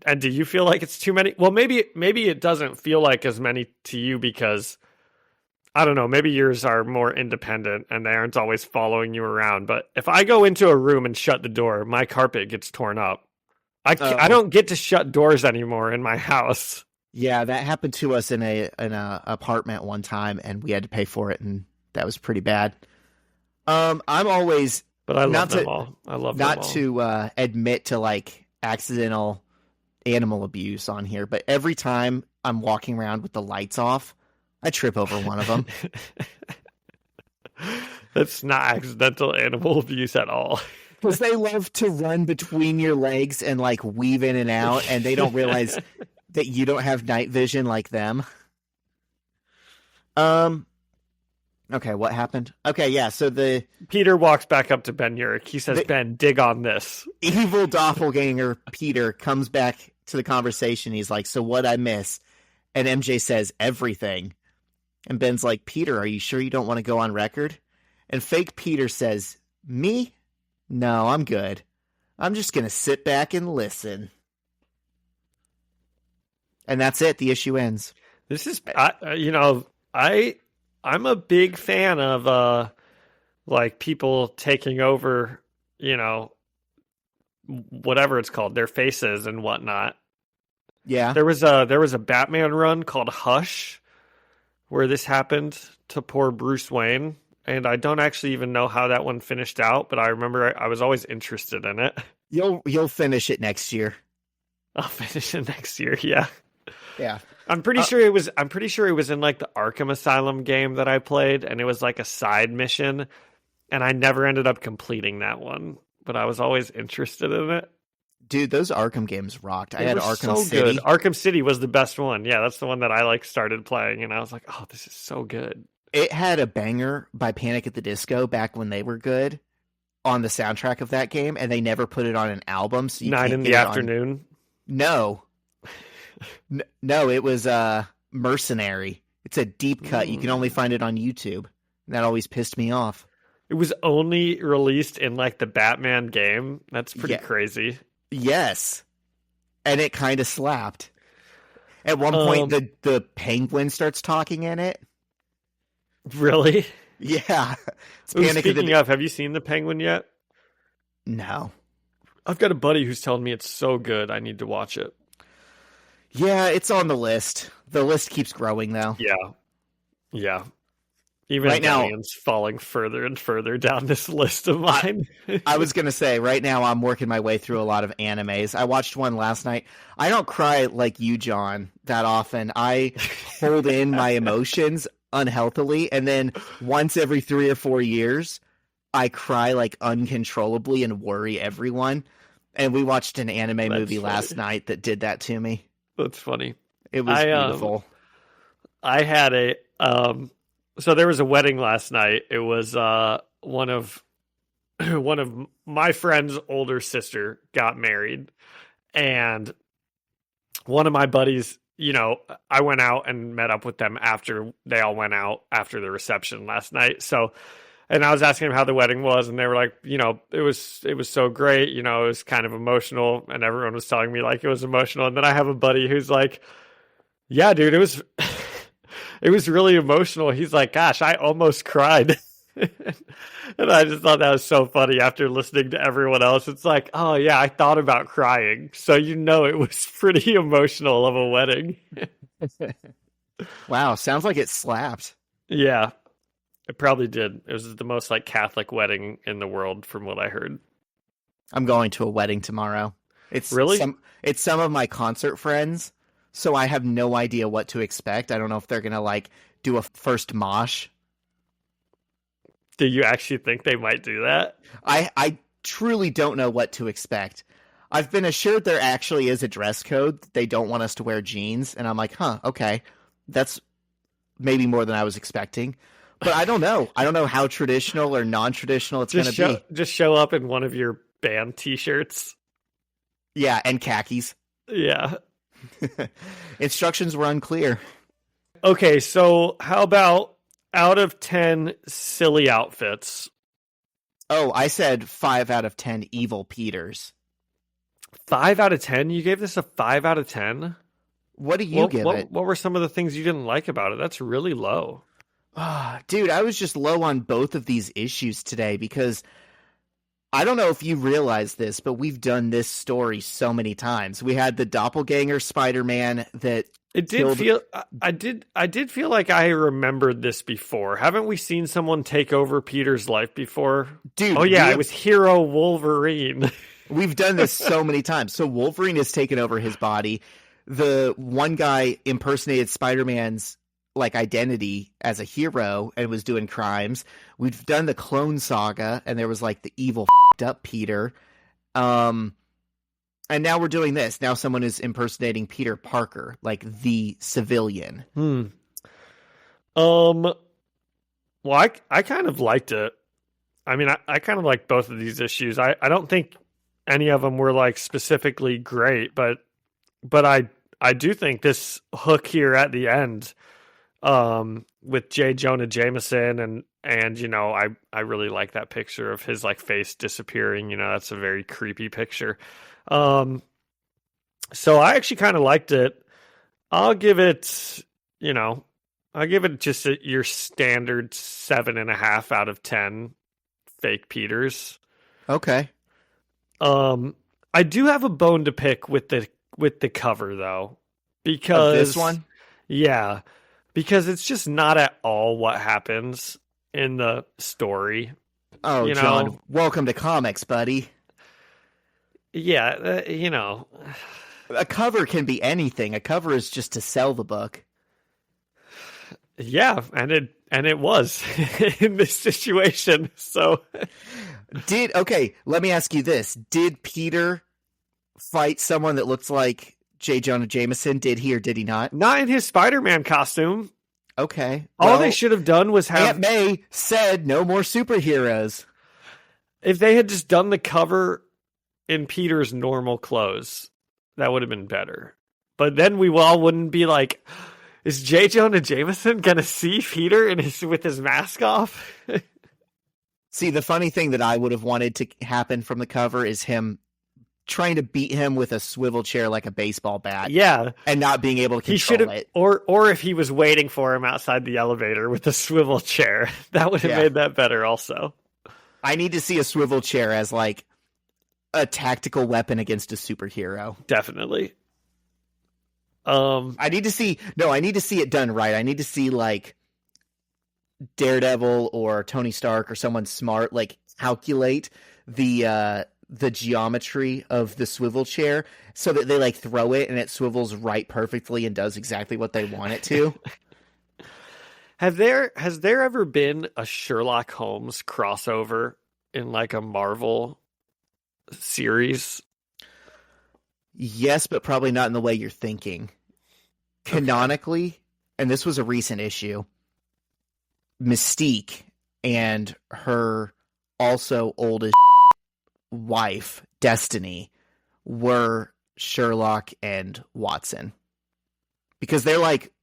And do you feel like it's too many? Well, maybe it doesn't feel like as many to you because, I don't know, maybe yours are more independent and they aren't always following you around. But if I go into a room and shut the door, my carpet gets torn up. I don't get to shut doors anymore in my house. Yeah, that happened to us in a apartment one time, and we had to pay for it, and that was pretty bad. I'm always, but I love them all. I love them all. Not to admit to like accidental animal abuse on here, but every time I'm walking around with the lights off, I trip over one of them. That's not accidental animal abuse at all. Because they love to run between your legs and like weave in and out, and they don't realize that you don't have night vision like them. Okay, what happened? Okay, yeah, so Peter walks back up to Ben Urich. He says, Ben, dig on this. Evil doppelganger Peter comes back to the conversation. He's like, so what'd I miss? And MJ says, everything. And Ben's like, Peter, are you sure you don't want to go on record? And fake Peter says, me? No, I'm good. I'm just going to sit back and listen. And that's it. The issue ends. This is, I'm a big fan of like people taking over, whatever it's called, their faces and whatnot. Yeah. There was a Batman run called Hush where this happened to poor Bruce Wayne, and I don't actually even know how that one finished out, but I remember I was always interested in it. You'll finish it next year. I'll finish it next year, yeah. Yeah. I'm pretty sure it was in like the Arkham Asylum game that I played, and it was like a side mission, and I never ended up completing that one, but I was always interested in it. Dude, those Arkham games rocked. I had Arkham City. Good. Arkham City was the best one. Yeah, that's the one that I like started playing, and I was like, oh, this is so good. It had a banger by Panic at the Disco back when they were good on the soundtrack of that game, and they never put it on an album. So Night in the Afternoon? No. No, it was Mercenary. It's a deep cut. You can only find it on YouTube. And that always pissed me off. It was only released in like the Batman game. That's pretty crazy. Yes. And it kind of slapped. At one point, the penguin starts talking in it. Really? Yeah. Speaking of, have you seen the Penguin yet? No. I've got a buddy who's telling me it's so good. I need to watch it. Yeah, it's on the list. The list keeps growing, though. Yeah. Even right now, falling further and further down this list of mine. I was going to say, right now I'm working my way through a lot of animes. I watched one last night. I don't cry like you, John, that often. I hold in my emotions unhealthily, and then once every 3 or 4 years, I cry like uncontrollably and worry everyone. And we watched an anime movie last night that did that to me. That's funny. It was beautiful. I had so there was a wedding last night. It was one of my friend's older sister got married, and one of my buddies, I went out and met up with them after they all went out after the reception last night. So, and I was asking them how the wedding was, and they were like, it was so great. It was kind of emotional, and everyone was telling me like it was emotional. And then I have a buddy who's like, yeah, dude, it was really emotional. He's like, gosh, I almost cried. And I just thought that was so funny after listening to everyone else. It's like, oh yeah, I thought about crying. So it was pretty emotional of a wedding. Wow, sounds like it slapped. Yeah, it probably did. It was the most like Catholic wedding in the world from what I heard. I'm going to a wedding tomorrow. It's Really? It's some of my concert friends, so I have no idea what to expect. I don't know if they're gonna like do a first mosh. Do you actually think they might do that? I truly don't know what to expect. I've been assured there actually is a dress code. They don't want us to wear jeans, and I'm like, huh, okay. That's maybe more than I was expecting. But I don't know. I don't know how traditional or non-traditional it's going to be. Just show up in one of your band t-shirts. Yeah, and khakis. Yeah. Instructions were unclear. Okay, so how about out of 10 silly outfits? Oh, I said 5 out of 10 evil Peters. 5 out of 10? You gave this a 5 out of 10? What do you give it? What were some of the things you didn't like about it? That's really low. Dude, I was just low on both of these issues today because I don't know if you realize this, but we've done this story so many times. We had the Doppelgänger Spider-Man that it did feel. I did feel like I remembered this before. Haven't we seen someone take over Peter's life before? Dude, oh yeah, it was Hero Wolverine. We've done this so many times. So Wolverine has taken over his body. The one guy impersonated Spider-Man's like identity as a hero and was doing crimes. We've done the Clone Saga, and there was like the evil f***ed up Peter. And now we're doing this. Now someone is impersonating Peter Parker, like the civilian. Well, I kind of liked it. I mean, I kind of like both of these issues. I don't think any of them were like specifically great, but I do think this hook here at the end, with J. Jonah Jameson and you know, I really like that picture of his like face disappearing. You know, that's a very creepy picture. So I actually kind of liked it. I'll give it just your standard 7.5 out of 10 fake Peters. Okay. I do have a bone to pick with the cover though, because of this one, yeah, because it's just not at all what happens in the story. Oh, you John, know? welcome to comics, buddy. Yeah, a cover can be anything. A cover is just to sell the book. Yeah, and it was in this situation. So okay, let me ask you this. Did Peter fight someone that looks like J. Jonah Jameson? Did he or did he not? Not in his Spider-Man costume. Okay. All they should have done was have... Aunt May said no more superheroes. If they had just done the cover in Peter's normal clothes, that would have been better. But then we all wouldn't be like, is J. Jonah Jameson going to see Peter with his mask off? See, the funny thing that I would have wanted to happen from the cover is him trying to beat him with a swivel chair like a baseball bat. Yeah. And not being able to control it. Or if he was waiting for him outside the elevator with a swivel chair, that would have made that better also. I need to see a swivel chair as like a tactical weapon against a superhero. Definitely. I need to see it done right. I need to see like Daredevil or Tony Stark or someone smart like calculate the geometry of the swivel chair so that they like throw it and it swivels right perfectly and does exactly what they want it to. Has there ever been a Sherlock Holmes crossover in like a Marvel series? Yes, but probably not in the way you're thinking. Canonically, and this was a recent issue, Mystique and her also oldest wife, Destiny, were Sherlock and Watson. Because they're like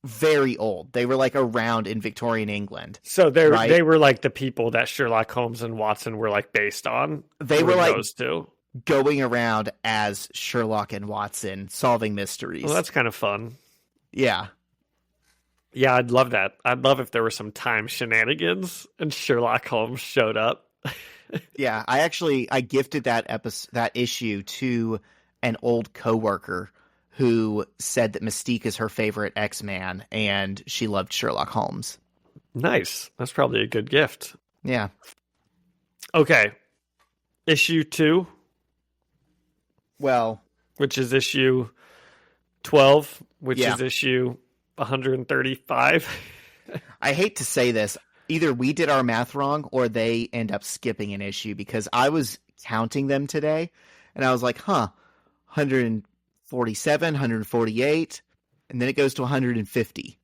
very old. They were like around in Victorian England. So they were like the people that Sherlock Holmes and Watson were like based on. They were like those two going around as Sherlock and Watson solving mysteries. Well, that's kind of fun. Yeah. Yeah, I'd love that. I'd love if there were some time shenanigans and Sherlock Holmes showed up. Yeah, I gifted that issue to an old coworker who said that Mystique is her favorite X-Man and she loved Sherlock Holmes. Nice. That's probably a good gift. Yeah. Okay. Issue 2, Well, which is issue 12, which Yeah. is issue 135. I hate to say this. Either we did our math wrong or they end up skipping an issue because I was counting them today and I was like, 147, 148, and then it goes to 150.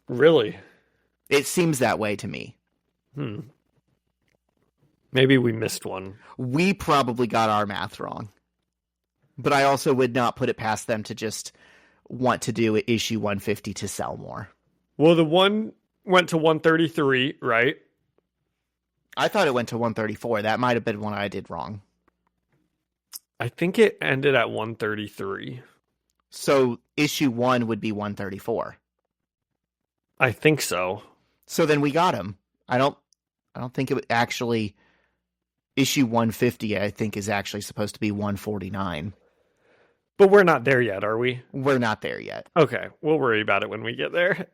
Really? It seems that way to me. Maybe we missed one. We probably got our math wrong. But I also would not put it past them to just want to do issue 150 to sell more. Well, the one went to 133, right? I thought it went to 134. That might have been one I did wrong. I think it ended at 133. So issue 1 would be 134. I think so. So then we got him. I don't think it would actually issue 150 I think is actually supposed to be 149. But we're not there yet, are we? We're not there yet. Okay, we'll worry about it when we get there.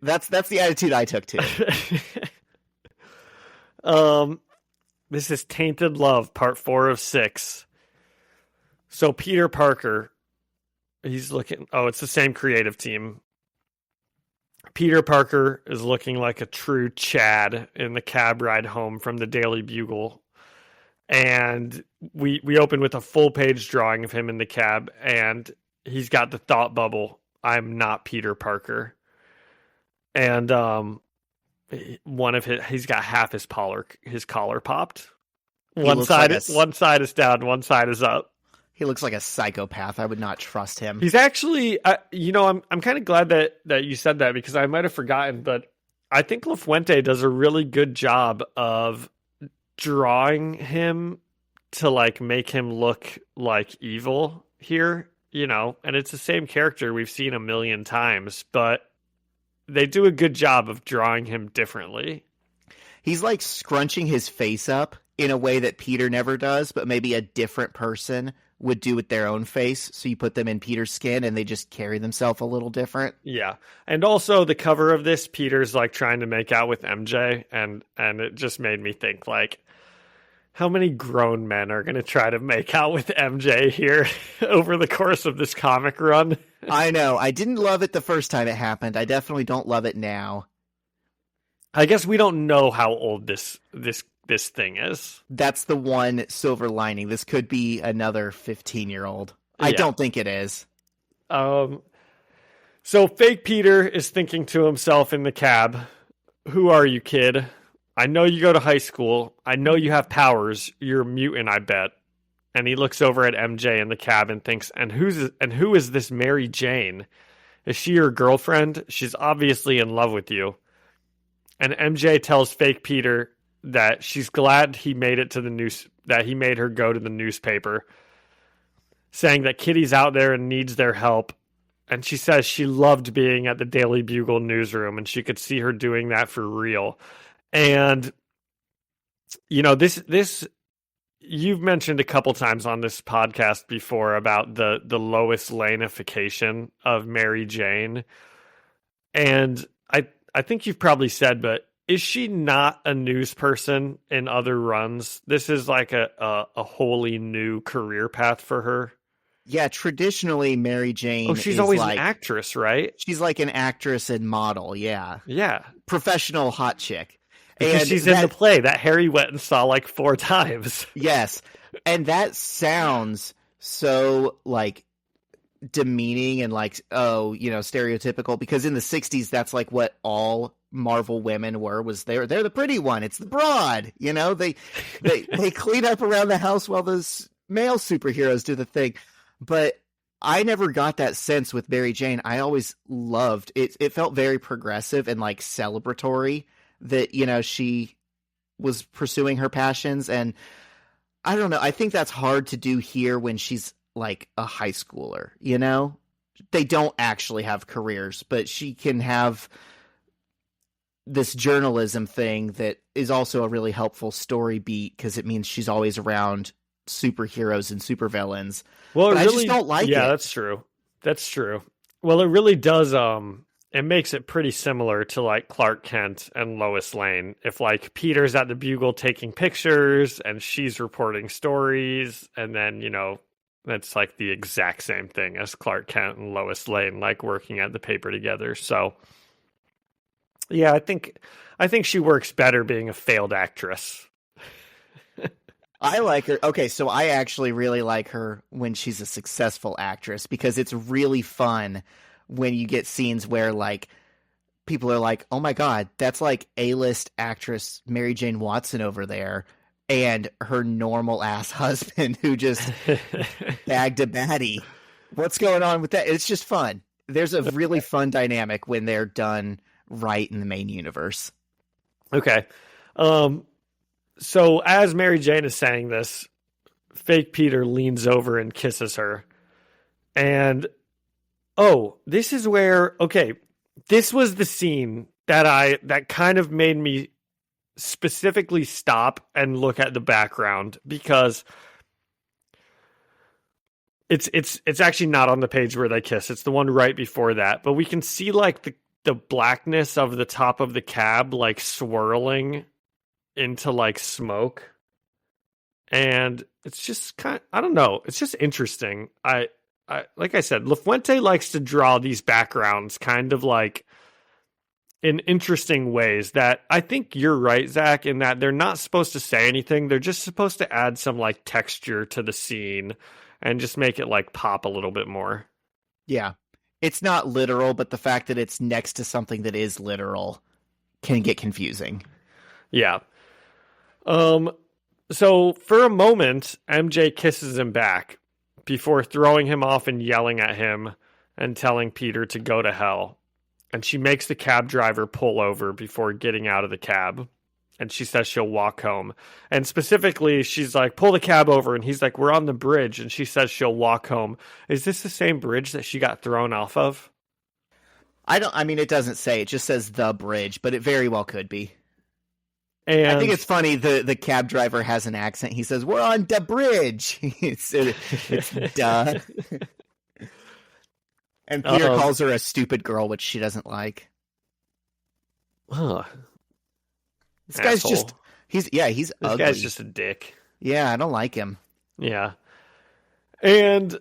That's the attitude I took too. This is Tainted Love, part 4 of 6. So Peter Parker, he's looking... Oh, it's the same creative team. Peter Parker is looking like a true Chad in the cab ride home from the Daily Bugle. And we open with a full-page drawing of him in the cab, and he's got the thought bubble, "I'm not Peter Parker." And he's got half his collar popped. One side is down, one side is up. He looks like a psychopath. I would not trust him. He's actually, I'm kind of glad that you said that because I might have forgotten, but I think LaFuente does a really good job of drawing him to like make him look like evil here, and it's the same character we've seen a million times, but they do a good job of drawing him differently. He's like scrunching his face up in a way that Peter never does, but maybe a different person would do with their own face. So you put them in Peter's skin and they just carry themselves a little different. Yeah. And also the cover of this, Peter's like trying to make out with MJ, and it just made me think like, how many grown men are going to try to make out with MJ here over the course of this comic run? I know. I didn't love it the first time it happened. I definitely don't love it now. I guess we don't know how old this thing is. That's the one silver lining. This could be another 15-year-old. I don't think it is. So fake Peter is thinking to himself in the cab, "Who are you, kid? I know you go to high school. I know you have powers. You're a mutant, I bet." And he looks over at MJ in the cab and thinks, "And who is this Mary Jane? Is she your girlfriend? She's obviously in love with you." And MJ tells fake Peter that she's glad he made it to the news, that he made her go to the newspaper, saying that Kitty's out there and needs their help. And she says she loved being at the Daily Bugle newsroom and she could see her doing that for real. And, this you've mentioned a couple times on this podcast before about the Lois Lane-ification of Mary Jane. And I think you've probably said, but is she not a news person in other runs? This is like a wholly new career path for her. Yeah, traditionally Mary Jane. Oh, she's always an actress, right? She's like an actress and model, yeah. Yeah. Professional hot chick. Because and she's in the play that Harry went and saw like 4 times. Yes. And that sounds so like demeaning and like, stereotypical, because in the 60s, that's like what all Marvel women was they're the pretty one. It's the broad, they clean up around the house while those male superheroes do the thing. But I never got that sense with Mary Jane. I always loved it. It felt very progressive and like celebratory that, she was pursuing her passions. And I don't know. I think that's hard to do here when she's like a high schooler, they don't actually have careers, but she can have this journalism thing that is also a really helpful story beat because it means she's always around superheroes and supervillains. Well, but I really, just don't like it. Yeah, that's true. That's true. Well, it really does. It makes it pretty similar to like Clark Kent and Lois Lane. If like Peter's at the Bugle taking pictures and she's reporting stories, and then that's like the exact same thing as Clark Kent and Lois Lane, like working at the paper together. So, yeah, I think she works better being a failed actress. I like her. Okay, so I actually really like her when she's a successful actress because it's really fun when you get scenes where like people are like, "Oh my God, that's like A-list actress Mary Jane Watson over there," and her normal ass husband who just bagged a baddie. What's going on with that? It's just fun. There's a really fun dynamic when they're done right in the main universe. Okay. So as Mary Jane is saying this, fake Peter leans over and kisses her. And, this is where, this was the scene that kind of made me specifically stop and look at the background because it's actually not on the page where they kiss. It's the one right before that. But we can see like the blackness of the top of the cab like swirling into like smoke, and it's just I don't know, it's just interesting. I like I said, LaFuente likes to draw these backgrounds kind of like in interesting ways that I think you're right, Zach, in that they're not supposed to say anything. They're just supposed to add some like texture to the scene and just make it like pop a little bit more. Yeah, it's not literal, but the fact that it's next to something that is literal can get confusing. Yeah. So for a moment, MJ kisses him back before throwing him off and yelling at him and telling Peter to go to hell. And she makes the cab driver pull over before getting out of the cab. And she says she'll walk home. And specifically, she's like, pull the cab over. And he's like, we're on the bridge. And she says she'll walk home. Is this the same bridge that she got thrown off of? I mean, it doesn't say. It just says the bridge, but it very well could be. And I think it's funny, the cab driver has an accent. He says, we're on the bridge. it's duh. And Peter calls her a stupid girl, which she doesn't like. This guy's just, he's ugly. This guy's just a dick. Yeah, I don't like him. Yeah. And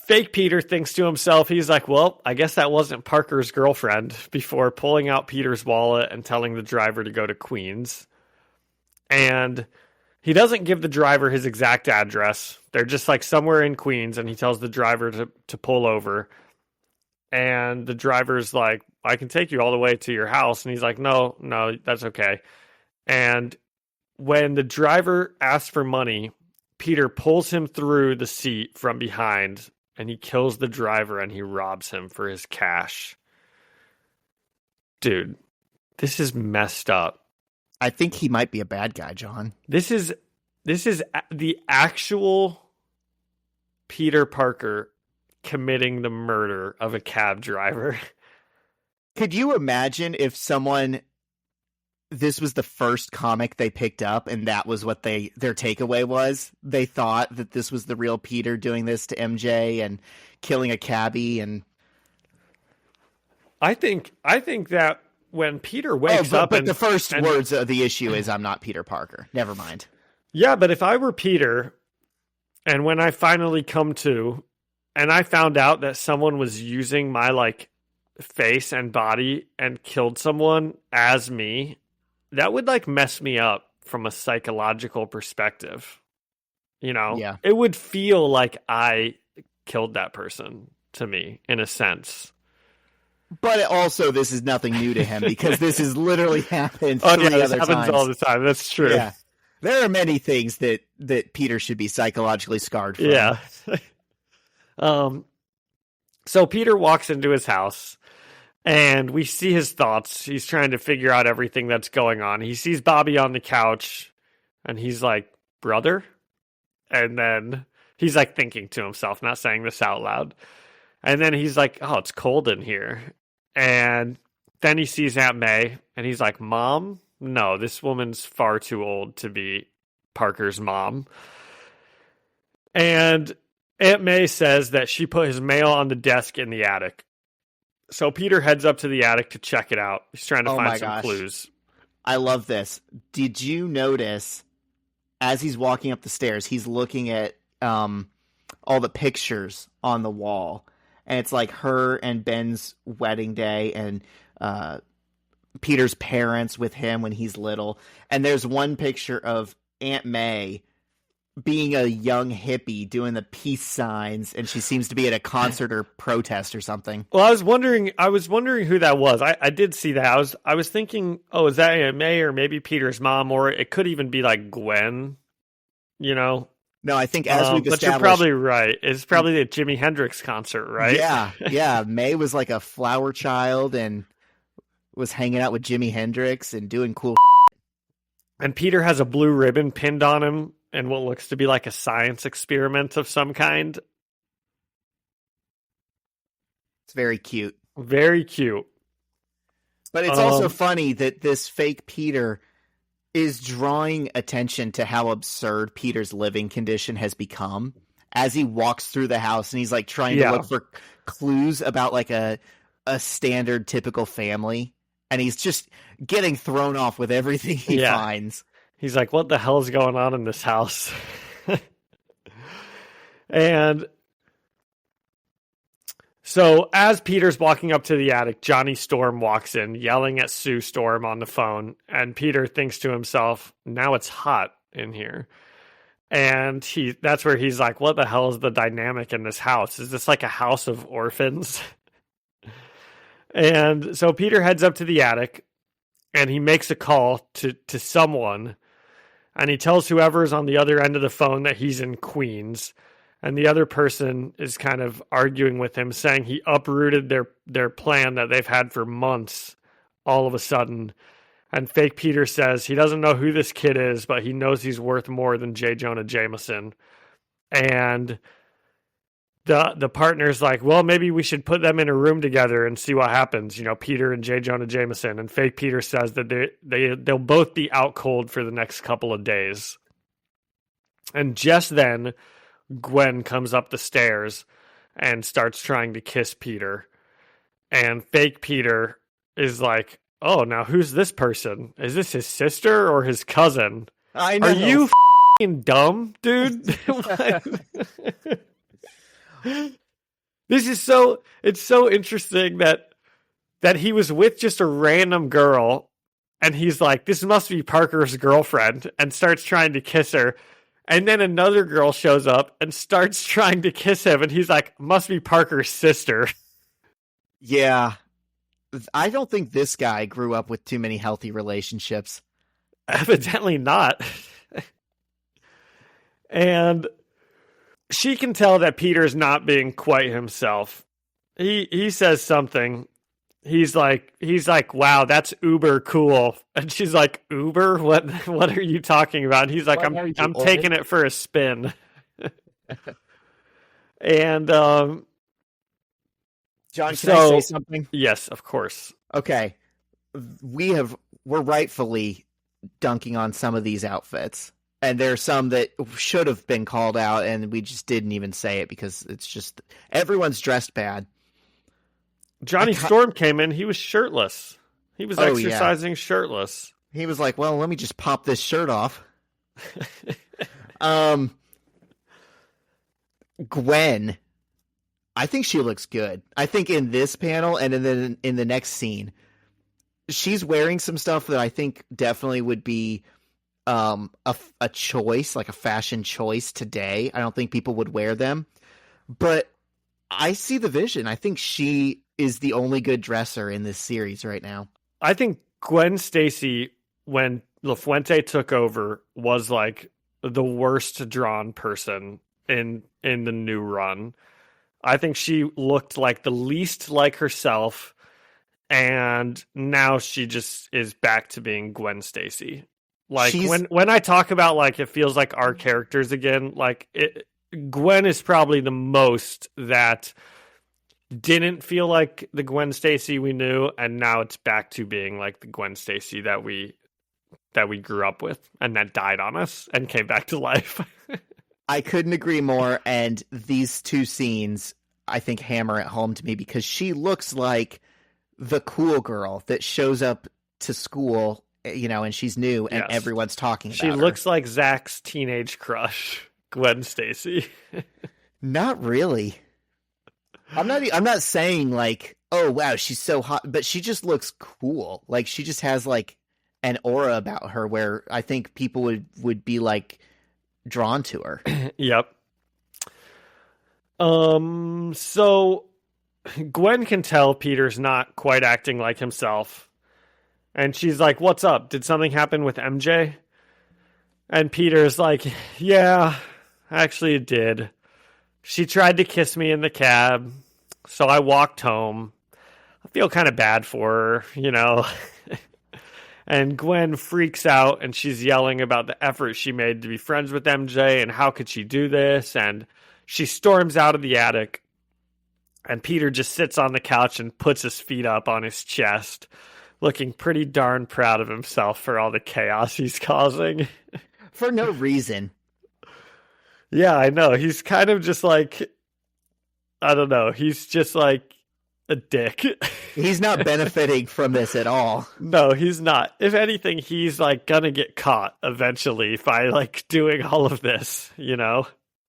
fake Peter thinks to himself, he's like, well, I guess that wasn't Parker's girlfriend, before pulling out Peter's wallet and telling the driver to go to Queens. And he doesn't give the driver his exact address. They're just like somewhere in Queens, and he tells the driver to pull over. And the driver's like, I can take you all the way to your house. And he's like, no, that's okay. And when the driver asks for money, Peter pulls him through the seat from behind, and he kills the driver and he robs him for his cash. Dude, this is messed up. I think he might be a bad guy, John. This is the actual Peter Parker committing the murder of a cab driver. Could you imagine if this was the first comic they picked up and that was what their takeaway was? They thought that this was the real Peter doing this to MJ and killing a cabbie. And I think that when Peter wakes up, but the first words of the issue is, I'm not Peter Parker. Never mind. Yeah, but if I were Peter, and when I finally come to, and I found out that someone was using my like face and body and killed someone as me, that would like mess me up from a psychological perspective. Yeah. It would feel like I killed that person to me in a sense. But also, this is nothing new to him because this has literally happened this happens all the time. That's true. Yeah. There are many things that Peter should be psychologically scarred from. Yeah. So Peter walks into his house, and we see his thoughts. He's trying to figure out everything that's going on. He sees Bobby on the couch, and he's like, brother? And then he's like thinking to himself, not saying this out loud. And then he's like, oh, it's cold in here. And then he sees Aunt May, and he's like, Mom? No, this woman's far too old to be Parker's mom. And Aunt May says that she put his mail on the desk in the attic. So Peter heads up to the attic to check it out. He's trying to find some clues. I love this. Did you notice, as he's walking up the stairs, he's looking at all the pictures on the wall, and it's like her and Ben's wedding day, and Peter's parents with him when he's little. And there's one picture of Aunt May being a young hippie doing the peace signs, and she seems to be at a concert or protest or something. Well, I was wondering who that was. I did see that. I was thinking, oh, is that Aunt May or maybe Peter's mom, or it could even be like Gwen, you know? No, I think as we've established... But you're probably right. It's probably the Jimi Hendrix concert, right? Yeah. May was like a flower child and was hanging out with Jimi Hendrix and doing cool And Peter has a blue ribbon pinned on him and what looks to be like a science experiment of some kind. It's very cute. Very cute. But it's also funny that this fake Peter is drawing attention to how absurd Peter's living condition has become as he walks through the house, and he's like trying to look for clues about like a standard typical family, and he's just getting thrown off with everything he finds. He's like, what the hell is going on in this house? And so as Peter's walking up to the attic, Johnny Storm walks in, yelling at Sue Storm on the phone. And Peter thinks to himself, now it's hot in here. And that's where he's like, what the hell is the dynamic in this house? Is this like a house of orphans? And so Peter heads up to the attic, and he makes a call to someone. And he tells whoever's on the other end of the phone that he's in Queens. And the other person is kind of arguing with him, saying he uprooted their plan that they've had for months all of a sudden. And fake Peter says he doesn't know who this kid is, but he knows he's worth more than J. Jonah Jameson. And the partner's like, well, maybe we should put them in a room together and see what happens. You know, Peter and J. Jonah Jameson. And fake Peter says that they'll both be out cold for the next couple of days. And just then, Gwen comes up the stairs and starts trying to kiss Peter. And fake Peter is like, oh, now who's this person? Is this his sister or his cousin? I know. Are you f***ing dumb, dude? It's so interesting that he was with just a random girl, and he's like, this must be Parker's girlfriend, and starts trying to kiss her. And then another girl shows up and starts trying to kiss him, and he's like, must be Parker's sister. Yeah. I don't think this guy grew up with too many healthy relationships. Evidently not. And she can tell that Peter's not being quite himself. He says something. He's like, wow, that's uber cool. And she's like, Uber? What are you talking about? And he's like, I'm taking it for a spin. And John, can I say something? Yes, of course. Okay. We're rightfully dunking on some of these outfits. And there are some that should have been called out, and we just didn't even say it because it's just everyone's dressed bad. Johnny Storm came in. He was shirtless. He was exercising shirtless. He was like, well, let me just pop this shirt off. Gwen, I think she looks good. I think in this panel and in the next scene, she's wearing some stuff that I think definitely would be a choice, like a fashion choice today. I don't think people would wear them. But I see the vision. I think she is the only good dresser in this series right now. I think Gwen Stacy, when LaFuente took over, was like the worst drawn person in the new run. I think she looked like the least like herself, and now she just is back to being Gwen Stacy. Like when I talk about like it feels like our characters again, like Gwen is probably the most that didn't feel like the Gwen Stacy we knew, and now it's back to being like the Gwen Stacy that we grew up with and that died on us and came back to life. I couldn't agree more, and these two scenes, I think, hammer it home to me because she looks like the cool girl that shows up to school, and she's new and everyone's talking about her. She looks like Zach's teenage crush, Gwen Stacy. Not really. I'm not saying like, oh wow, she's so hot, but she just looks cool. Like she just has like an aura about her where I think people would be like drawn to her. Yep. So Gwen can tell Peter's not quite acting like himself. And she's like, "What's up? Did something happen with MJ?" And Peter's like, "Yeah, actually it did. She tried to kiss me in the cab, so I walked home. I feel kind of bad for her, And Gwen freaks out, and she's yelling about the effort she made to be friends with MJ, and how could she do this? And she storms out of the attic, and Peter just sits on the couch and puts his feet up on his chest, looking pretty darn proud of himself for all the chaos he's causing. For no reason. Yeah, I know. He's kind of just like, I don't know. He's just like a dick. He's not benefiting from this at all. No, he's not. If anything, he's like gonna get caught eventually by like doing all of this, Yeah.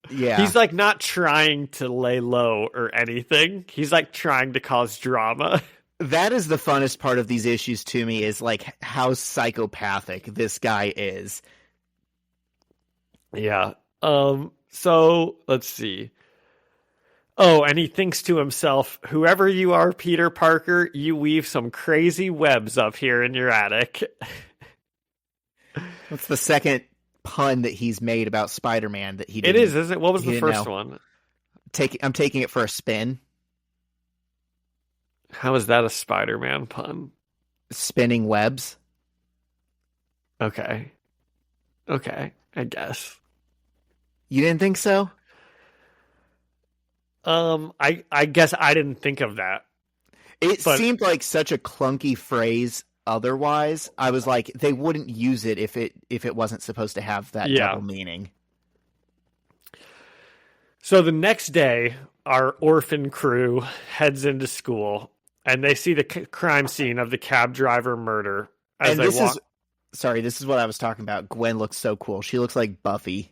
He's like not trying to lay low or anything. He's like trying to cause drama. That is the funnest part of these issues to me, is like how psychopathic this guy is. Yeah. So let's see. Oh, and he thinks to himself, "Whoever you are, Peter Parker, you weave some crazy webs up here in your attic." That's the second pun that he's made about Spider-Man that he didn't. It is, isn't it? What was the first one? I'm taking it for a spin. How is that a Spider-Man pun? Spinning webs. Okay, I guess. You didn't think so? I guess I didn't think of that. It seemed like such a clunky phrase otherwise. I was like, they wouldn't use it if it wasn't supposed to have that double meaning. So the next day, our orphan crew heads into school, and they see the crime scene of the cab driver murder. This is what I was talking about. Gwen looks so cool. She looks like Buffy.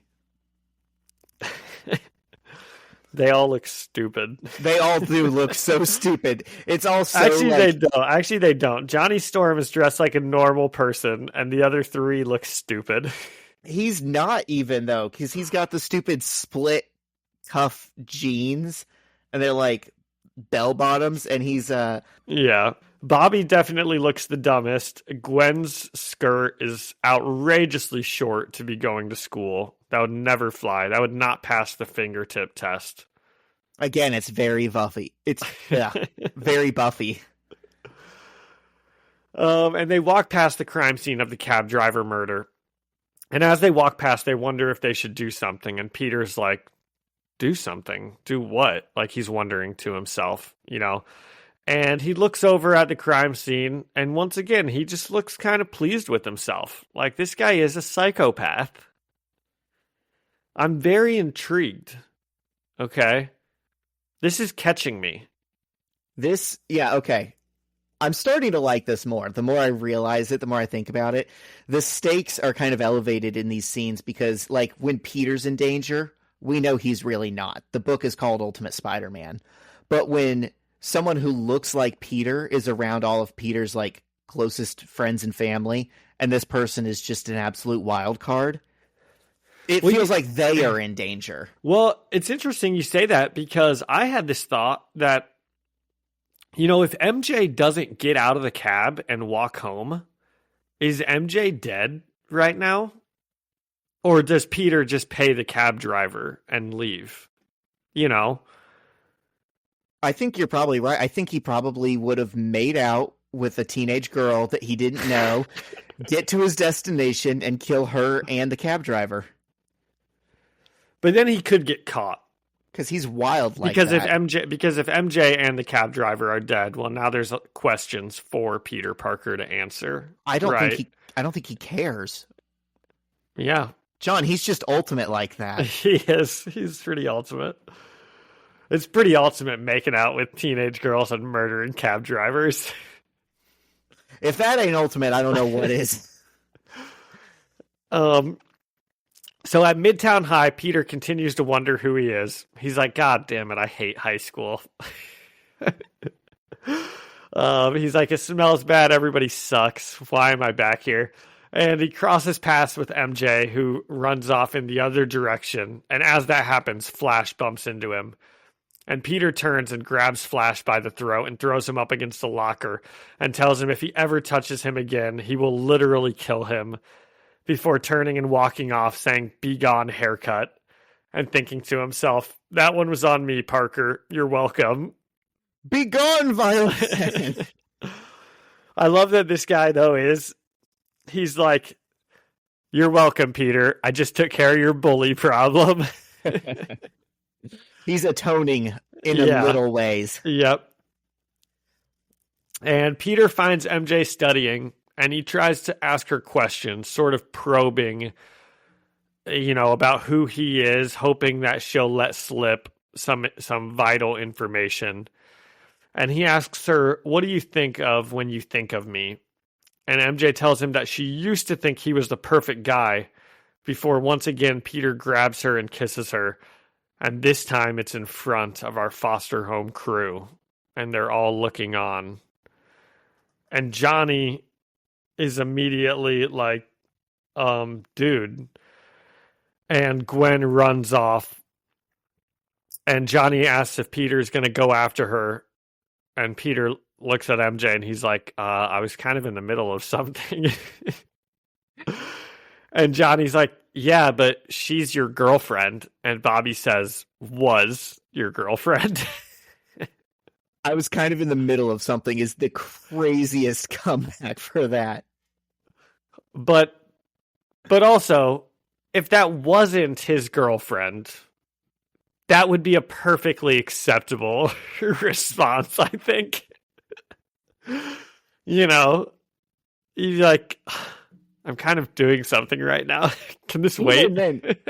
They all look stupid. They all do look so stupid. It's all so Actually, they don't. Johnny Storm is dressed like a normal person, and the other three look stupid. He's not even, though, because he's got the stupid split cuff jeans, and they're like bell bottoms, and he's Yeah. Bobby definitely looks the dumbest. Gwen's skirt is outrageously short to be going to school. That would never fly. That would not pass the fingertip test. Again, it's very Buffy. It's very Buffy. And they walk past the crime scene of the cab driver murder. And as they walk past, they wonder if they should do something. And Peter's like, "Do something? Do what?" Like he's wondering to himself, And he looks over at the crime scene, and once again, he just looks kind of pleased with himself. Like, this guy is a psychopath. I'm very intrigued. Okay? This is catching me. Okay. I'm starting to like this more. The more I realize it, the more I think about it. The stakes are kind of elevated in these scenes because, like, when Peter's in danger, we know he's really not. The book is called Ultimate Spider-Man. But when someone who looks like Peter is around all of Peter's like closest friends and family, and this person is just an absolute wild card, it feels like they are in danger. Well, it's interesting you say that because I had this thought that, if MJ doesn't get out of the cab and walk home, is MJ dead right now? Or does Peter just pay the cab driver and leave? I think you're probably right. I think he probably would have made out with a teenage girl that he didn't know, get to his destination, and kill her and the cab driver. But then he could get caught. Because he's wild like because that. if MJ and the cab driver are dead, well, now there's questions for Peter Parker to answer. I don't think he cares. Yeah. John, he's just ultimate like that. He is. He's pretty ultimate. It's pretty ultimate making out with teenage girls and murdering cab drivers. If that ain't ultimate, I don't know what is. So at Midtown High, Peter continues to wonder who he is. He's like, God damn it, I hate high school. He's like, it smells bad, everybody sucks. Why am I back here? And he crosses paths with MJ, who runs off in the other direction. And as that happens, Flash bumps into him. And Peter turns and grabs Flash by the throat and throws him up against the locker and tells him if he ever touches him again, he will literally kill him, before turning and walking off, saying, "Be gone, haircut," and thinking to himself, that one was on me, Parker. You're welcome. Be gone, Violet. I love that this guy, though, he's like, you're welcome, Peter. I just took care of your bully problem. He's atoning in little ways. Yep. And Peter finds MJ studying, and he tries to ask her questions, sort of probing, about who he is, hoping that she'll let slip some vital information. And he asks her, what do you think of when you think of me? And MJ tells him that she used to think he was the perfect guy, before once again Peter grabs her and kisses her. And this time it's in front of our foster home crew. And they're all looking on. And Johnny is immediately like, dude. And Gwen runs off. And Johnny asks if Peter's going to go after her. And Peter looks at MJ and he's like, I was kind of in the middle of something. And Johnny's like, yeah, but she's your girlfriend. And Bobby says, was your girlfriend. I was kind of in the middle of something is the craziest comeback for that. But also, if that wasn't his girlfriend, that would be a perfectly acceptable response, I think. You're like, I'm kind of doing something right now. Can this wait?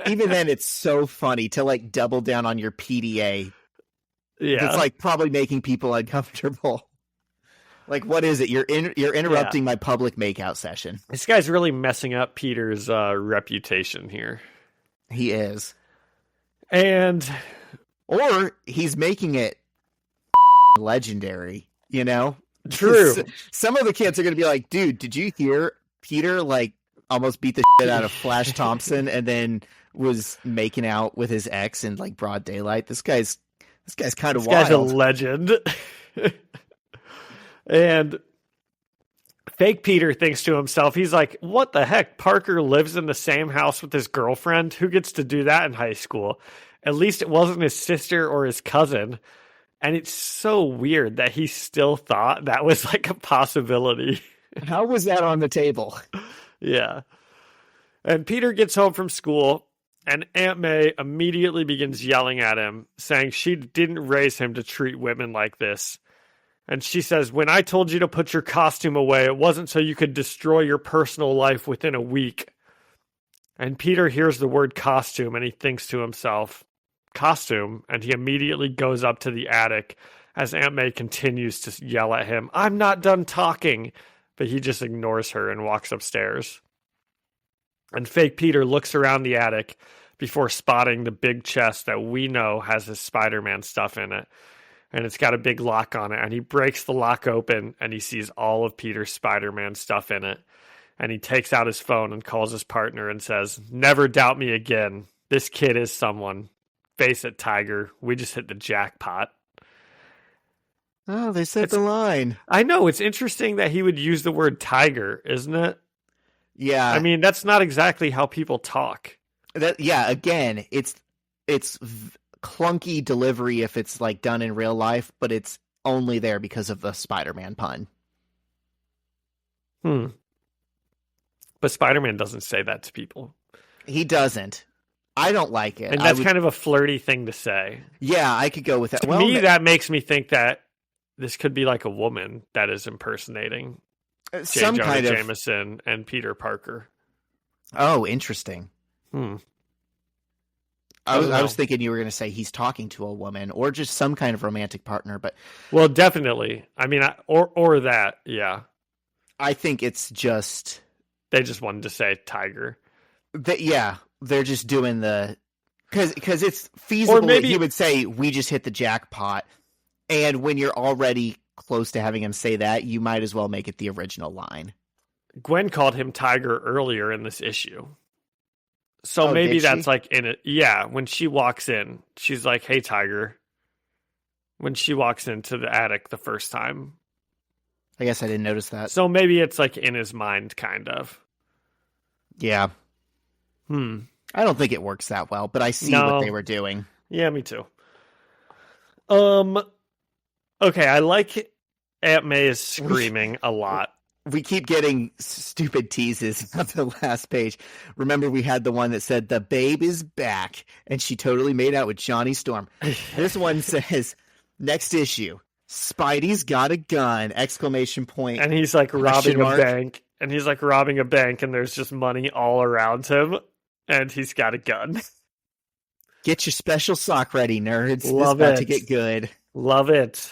Even then, it's so funny to like double down on your PDA. Yeah, it's like probably making people uncomfortable. Like, what is it? You're interrupting my public makeout session. This guy's really messing up Peter's reputation here. He is, or he's making it legendary. True. Some of the kids are going to be like, dude, did you hear Peter like almost beat the shit out of Flash Thompson and then was making out with his ex in like broad daylight? This guy's kind of wild. This guy's a legend. And fake Peter thinks to himself, he's like, what the heck? Parker lives in the same house with his girlfriend? Who gets to do that in high school? At least it wasn't his sister or his cousin. And it's so weird that he still thought that was like a possibility. How was that on the table? Yeah. And Peter gets home from school, and Aunt May immediately begins yelling at him, saying she didn't raise him to treat women like this. And she says, when I told you to put your costume away, it wasn't so you could destroy your personal life within a week. And Peter hears the word costume, and he thinks to himself, costume? And he immediately goes up to the attic as Aunt May continues to yell at him, I'm not done talking. But he just ignores her and walks upstairs. And fake Peter looks around the attic before spotting the big chest that we know has his Spider-Man stuff in it. And it's got a big lock on it. And he breaks the lock open and he sees all of Peter's Spider-Man stuff in it. And he takes out his phone and calls his partner and says, never doubt me again. This kid is someone. Face it, Tiger. We just hit the jackpot. Oh, they said the line. I know. It's interesting that he would use the word tiger, isn't it? Yeah. I mean, that's not exactly how people talk. Again, it's clunky delivery if it's like done in real life, but it's only there because of the Spider-Man pun. But Spider-Man doesn't say that to people. He doesn't. I don't like it. And that's kind of a flirty thing to say. Yeah, I could go with that. To me, that makes me think that this could be like a woman that is impersonating some J. kind Jonah of Jameson and Peter Parker. Oh, interesting. I was thinking you were going to say he's talking to a woman or just some kind of romantic partner, but well, definitely. I mean, or that, yeah. I think it's just they just wanted to say tiger. They're just doing the because it's feasible. Or maybe he would say we just hit the jackpot, and when you're already close to having him say that, you might as well make it the original line. Gwen called him tiger earlier in this issue. So maybe that's like in it. Yeah, when she walks in, she's like, "Hey, Tiger." When she walks into the attic the first time. I guess I didn't notice that. So maybe it's like in his mind, kind of. Yeah. I don't think it works that well, but I see what they were doing. Yeah, me too. Okay, I like Aunt May's screaming a lot. We keep getting stupid teases on the last page. Remember, we had the one that said, "The babe is back," and she totally made out with Johnny Storm. This one says, "Next issue, Spidey's got a gun!" Exclamation point. And he's like robbing a bank. And he's like robbing a bank, and there's just money all around him. And he's got a gun. Get your special sock ready, nerds. Love this about to get good. Love it.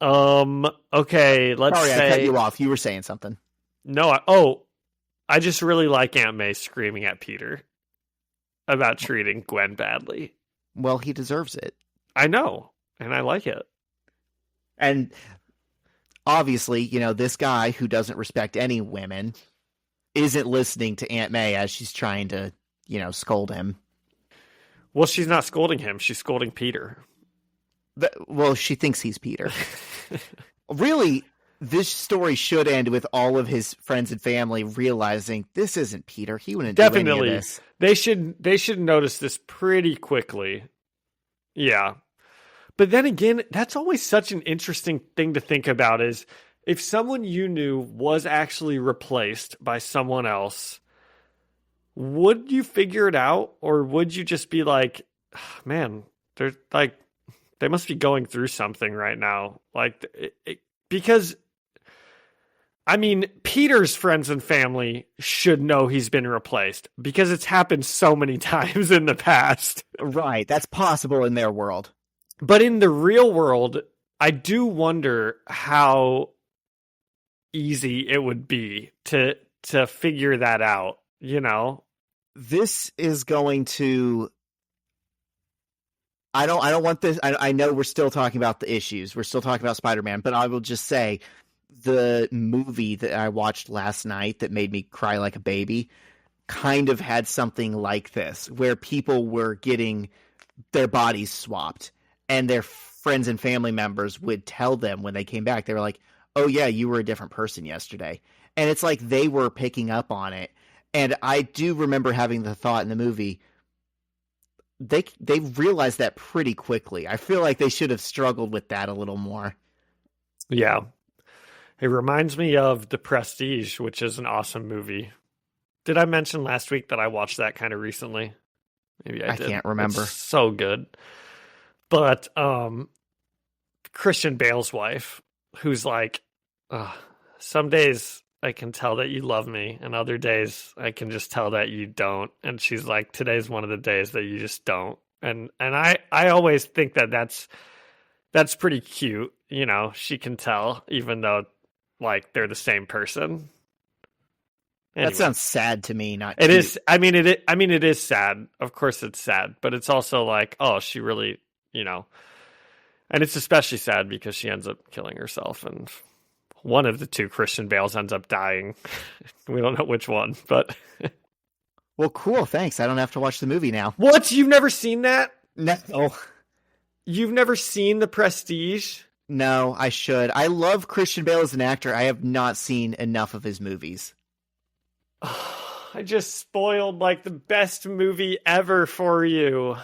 Okay, let's say... Sorry, I cut you off. You were saying something. No, I just really like Aunt May screaming at Peter about treating Gwen badly. Well, he deserves it. I know, and I like it. And obviously, this guy who doesn't respect any women isn't listening to Aunt May as she's trying to, scold him. Well, she's not scolding him. She's scolding Peter. Well, she thinks he's Peter. Really, this story should end with all of his friends and family realizing this isn't Peter. He wouldn't do any of this. They should notice this pretty quickly. Yeah. But then again, that's always such an interesting thing to think about is if someone you knew was actually replaced by someone else, would you figure it out? Or would you just be like, man, they're like, they must be going through something right now. Like, because, I mean, Peter's friends and family should know he's been replaced because it's happened so many times in the past. Right. That's possible in their world. But in the real world, I do wonder how easy it would be to figure that out, This is going to... I don't want this. I know we're still talking about the issues. We're still talking about Spider-Man, but I will just say the movie that I watched last night that made me cry like a baby kind of had something like this, where people were getting their bodies swapped and their friends and family members would tell them when they came back, they were like, "Oh yeah, you were a different person yesterday." And it's like they were picking up on it. And I do remember having the thought in the movie, they realized that pretty quickly. I feel like they should have struggled with that a little more. Yeah. It reminds me of The Prestige, which is an awesome movie. Did I mention last week that I watched that kind of recently? Maybe I did. I can't remember. It's so good. But Christian Bale's wife, who's like, some days I can tell that you love me, and other days I can just tell that you don't. And she's like, today's one of the days that you just don't. And I always think that that's pretty cute. She can tell, even though like they're the same person. Anyway. That sounds sad to me. Not it cute. is. I mean, it is sad. Of course, it's sad, but it's also like, oh, she really, and it's especially sad because she ends up killing herself, and one of the two Christian Bales ends up dying. We don't know which one, but well, cool. Thanks. I don't have to watch the movie now. What? You've never seen that? No. You've never seen The Prestige? No, I should. I love Christian Bale as an actor. I have not seen enough of his movies. I just spoiled like the best movie ever for you.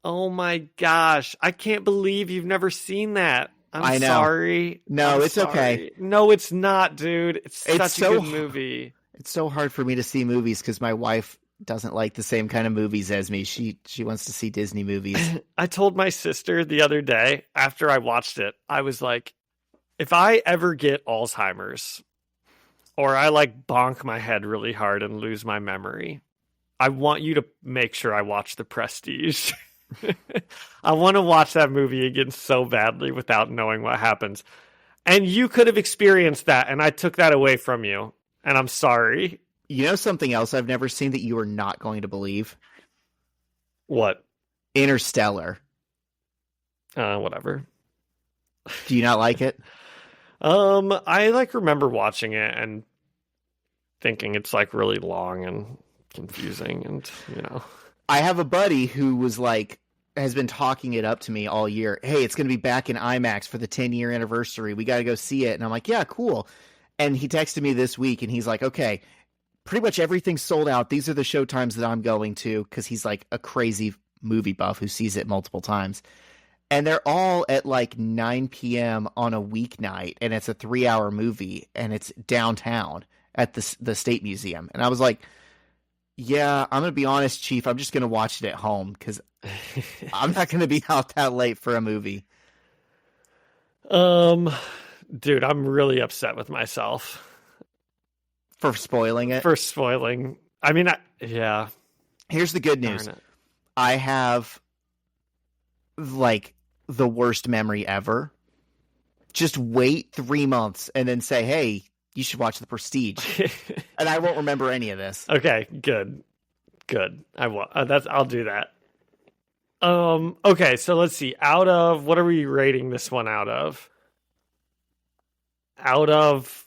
Oh my gosh. I can't believe you've never seen that. I know. Sorry. No, it's okay. No, it's not, dude. It's such a good movie. It's so hard for me to see movies because my wife doesn't like the same kind of movies as me. She wants to see Disney movies. I told my sister the other day after I watched it, I was like, if I ever get Alzheimer's or I like bonk my head really hard and lose my memory, I want you to make sure I watch The Prestige. I want to watch that movie again so badly without knowing what happens. And you could have experienced that, and I took that away from you, and I'm sorry. You know something else I've never seen that you are not going to believe? What? Interstellar. Whatever. Do you not like it? I like remember watching it and thinking it's like really long and confusing, and you know. I have a buddy who was like, has been talking it up to me all year. Hey, it's going to be back in IMAX for the 10-year anniversary. We got to go see it. And I'm like, yeah, cool. And he texted me this week and he's like, okay, pretty much everything's sold out. These are the show times that I'm going to, because he's like a crazy movie buff who sees it multiple times. And they're all at like 9 p.m. on a weeknight, and it's a 3-hour movie, and it's downtown at the State Museum. And I was like, yeah, I'm going to be honest, Chief. I'm just going to watch it at home because I'm not going to be out that late for a movie. Dude, I'm really upset with myself. For spoiling it? For spoiling. I mean, yeah. Here's the good news. I have, like, the worst memory ever. Just wait 3 months and then say, hey, you should watch The Prestige. And I won't remember any of this. Okay, good. I will. I'll do that. Okay, so let's see. Out of, what are we rating this one out of? Out of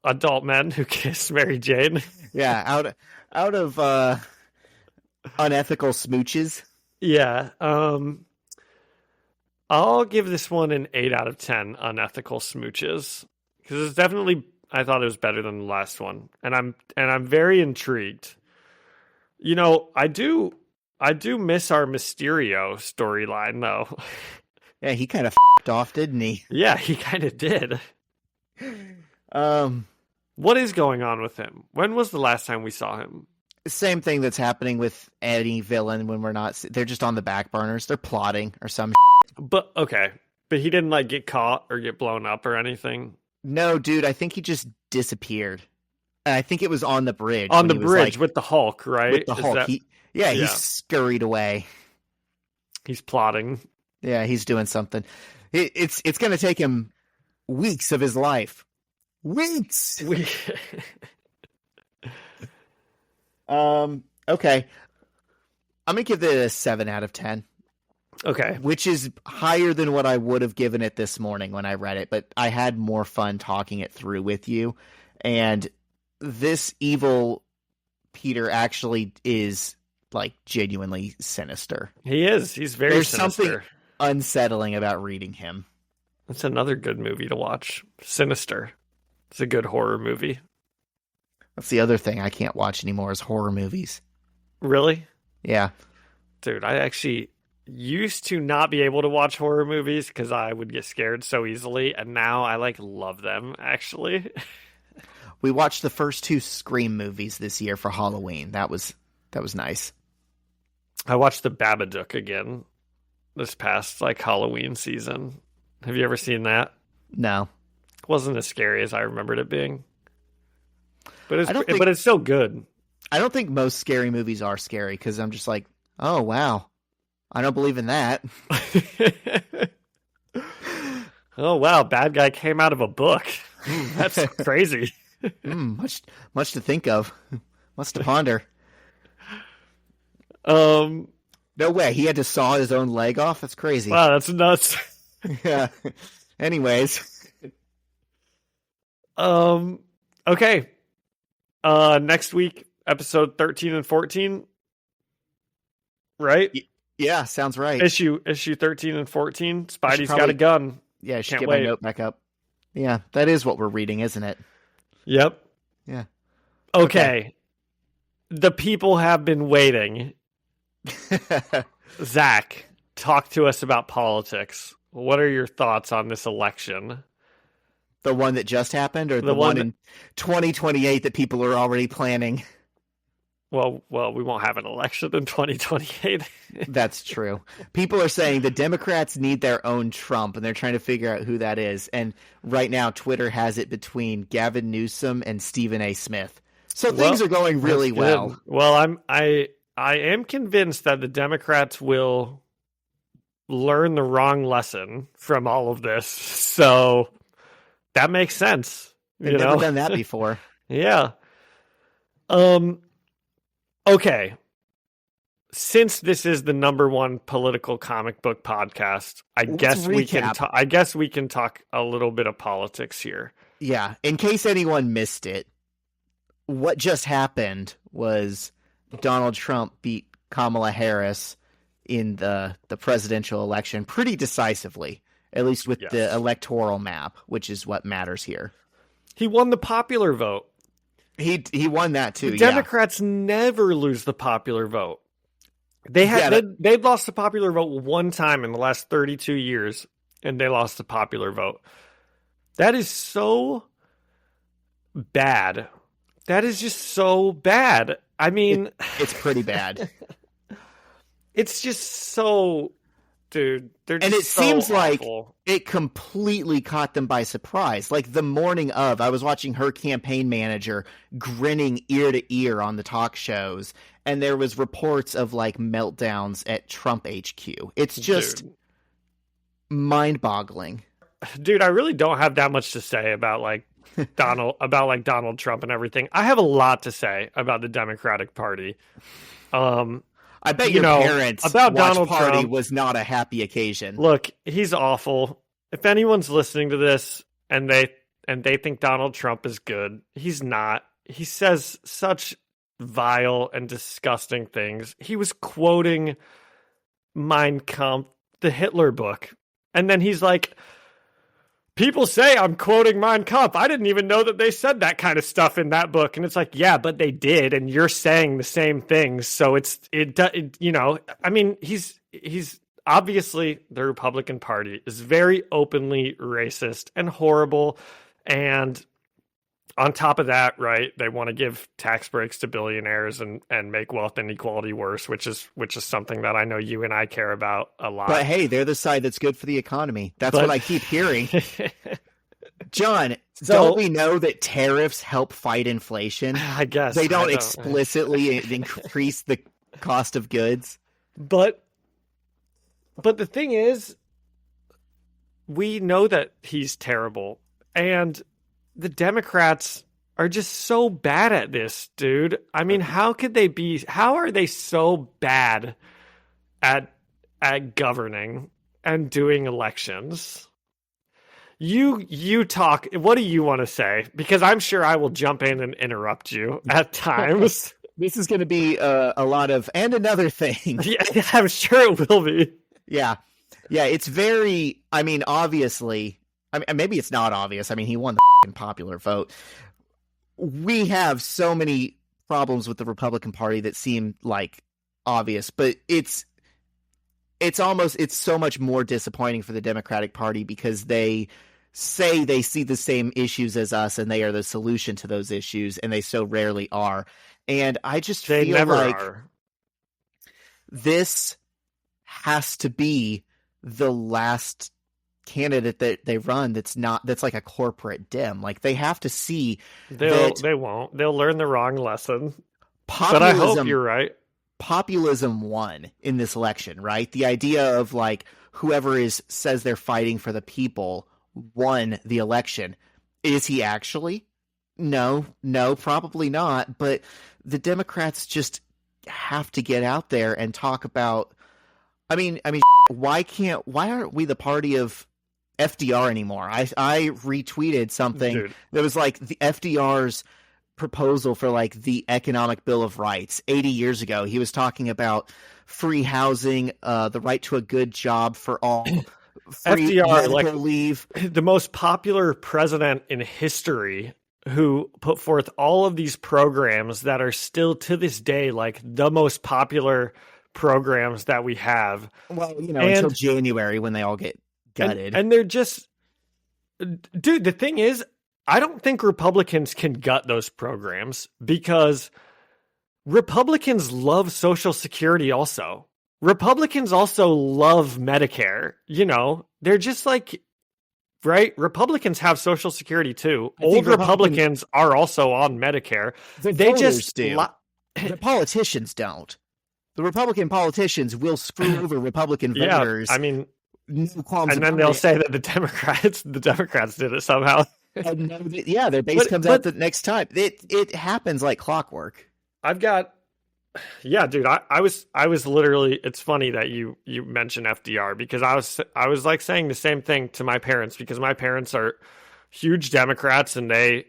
Adult Men Who Kiss Mary Jane. Yeah, out of Unethical Smooches. Yeah. I'll give this one an 8 out of 10. Unethical Smooches, because it's definitely, I thought it was better than the last one, and I'm very intrigued. You know, I do miss our Mysterio storyline though. Yeah, he kind of f***ed off, didn't he? Yeah, he kind of did. What is going on with him? When was the last time we saw him? Same thing that's happening with any villain when we're not. They're just on the back burners. They're plotting or some. But okay, but he didn't like get caught or get blown up or anything. No, dude. I think he just disappeared. And I think it was on the bridge. On the bridge, like, with the Hulk, right? With the Hulk. He scurried away. He's plotting. Yeah, he's doing something. It's going to take him weeks of his life. Weeks. Okay. I'm going to give it a 7 out of 10. Okay. Which is higher than what I would have given it this morning when I read it, but I had more fun talking it through with you. And this evil Peter actually is like genuinely sinister. He is. He's very There's sinister. Something unsettling about reading him. That's another good movie to watch. Sinister. It's a good horror movie. That's the other thing I can't watch anymore is horror movies. Really? Yeah. Dude, I actually used to not be able to watch horror movies because I would get scared so easily, and now I like love them, actually. We watched the first 2 Scream movies this year for Halloween. That was nice. I watched The Babadook again this past like Halloween season. Have you ever seen that? No. It wasn't as scary as I remembered it being. But it's still good. I don't think most scary movies are scary because I'm just like, oh, wow. I don't believe in that. Oh, wow. Bad guy came out of a book. That's crazy. Much to think of. Much to ponder. No way. He had to saw his own leg off? That's crazy. Wow, that's nuts. Yeah. Anyways. Okay. Next week, episode 13 and 14. Right? Yeah, sounds right. Issue 13 and 14. Spidey's got a gun. Yeah, I should get my note back up. Yeah, that is what we're reading, isn't it? Yep. Yeah. Okay. The people have been waiting. Zach, talk to us about politics. What are your thoughts on this election? The one that just happened, or the one in 2028 that people are already planning? Well, we won't have an election in 2028. That's true. People are saying the Democrats need their own Trump, and they're trying to figure out who that is. And right now, Twitter has it between Gavin Newsom and Stephen A. Smith. So things are going really well. Well, I am convinced that the Democrats will learn the wrong lesson from all of this. So that makes sense. They've never done that before. Yeah. Okay. Since this is the #1 political comic book podcast, I guess we can talk a little bit of politics here. Yeah. In case anyone missed it, what just happened was Donald Trump beat Kamala Harris in the presidential election pretty decisively, at least with the electoral map, which is what matters here. He won the popular vote. He won that too. The Democrats never lose the popular vote. They'd lost the popular vote one time in the last 32 years, and they lost the popular vote. That is so bad. That is just so bad. I mean, it's pretty bad. It's just so, dude. They're just and it so seems awful. like it completely caught them by surprise. Like the morning of, I was watching her campaign manager grinning ear to ear on the talk shows, and there was reports of like meltdowns at Trump HQ. It's just mind-boggling. Dude, I really don't have that much to say about like Donald Trump and everything. I have a lot to say about the Democratic Party. I bet your parents' about watch Donald party Trump was not a happy occasion. Look, he's awful. If anyone's listening to this and they think Donald Trump is good, he's not. He says such vile and disgusting things. He was quoting Mein Kampf, the Hitler book, and then he's like, people say I'm quoting Mein Kampf. I didn't even know that they said that kind of stuff in that book. And it's like, yeah, but they did, and you're saying the same things. So I mean, he's obviously, the Republican Party is very openly racist and horrible. And on top of that, right, they want to give tax breaks to billionaires and make wealth inequality worse, which is something that I know you and I care about a lot. But hey, they're the side that's good for the economy. That's what I keep hearing. John, don't we know that tariffs help fight inflation? I guess. They don't explicitly increase the cost of goods. But the thing is, we know that he's terrible. And the Democrats are just so bad at this, dude. I mean, how are they so bad at governing and doing elections? You talk, what do you want to say? Because I'm sure I will jump in and interrupt you at times. This is going to be a lot of, and another thing. Yeah, I'm sure it will be. Yeah. Yeah, it's very, I mean, obviously, I mean, maybe it's not obvious. I mean, he won the popular vote. We have so many problems with the Republican Party that seem like obvious, but it's so much more disappointing for the Democratic Party because they say they see the same issues as us and they are the solution to those issues, and they so rarely are. And I just feel like this has to be the last candidate that they run that's like a corporate dim. Like they have to see they won't. They'll learn the wrong lesson. Populism, but I hope you're right. Populism won in this election, right? The idea of like whoever says they're fighting for the people won the election. Is he actually? No, probably not. But the Democrats just have to get out there and talk about. I mean, why aren't we the party of FDR anymore? I retweeted something that was like the FDR's proposal for like the economic bill of rights 80 years ago. He was talking about free housing, the right to a good job for all, free FDR, medical leave. The most popular president in history who put forth all of these programs that are still to this day like the most popular programs that we have. Well, until January when they all get gutted. And they're just, dude, the thing is, I don't think Republicans can gut those programs because Republicans love Social Security also. Republicans also love Medicare. You know, they're just like, right? Republicans have Social Security too. Old Republicans are also on Medicare. They just do. The politicians don't. The Republican politicians will screw over Republican voters. I mean, no qualms, and then they'll say that the Democrats did it somehow. Their base comes out the next time. It happens like clockwork. Dude, I was literally, it's funny that you mentioned FDR, because I was like saying the same thing to my parents, because my parents are huge Democrats and they,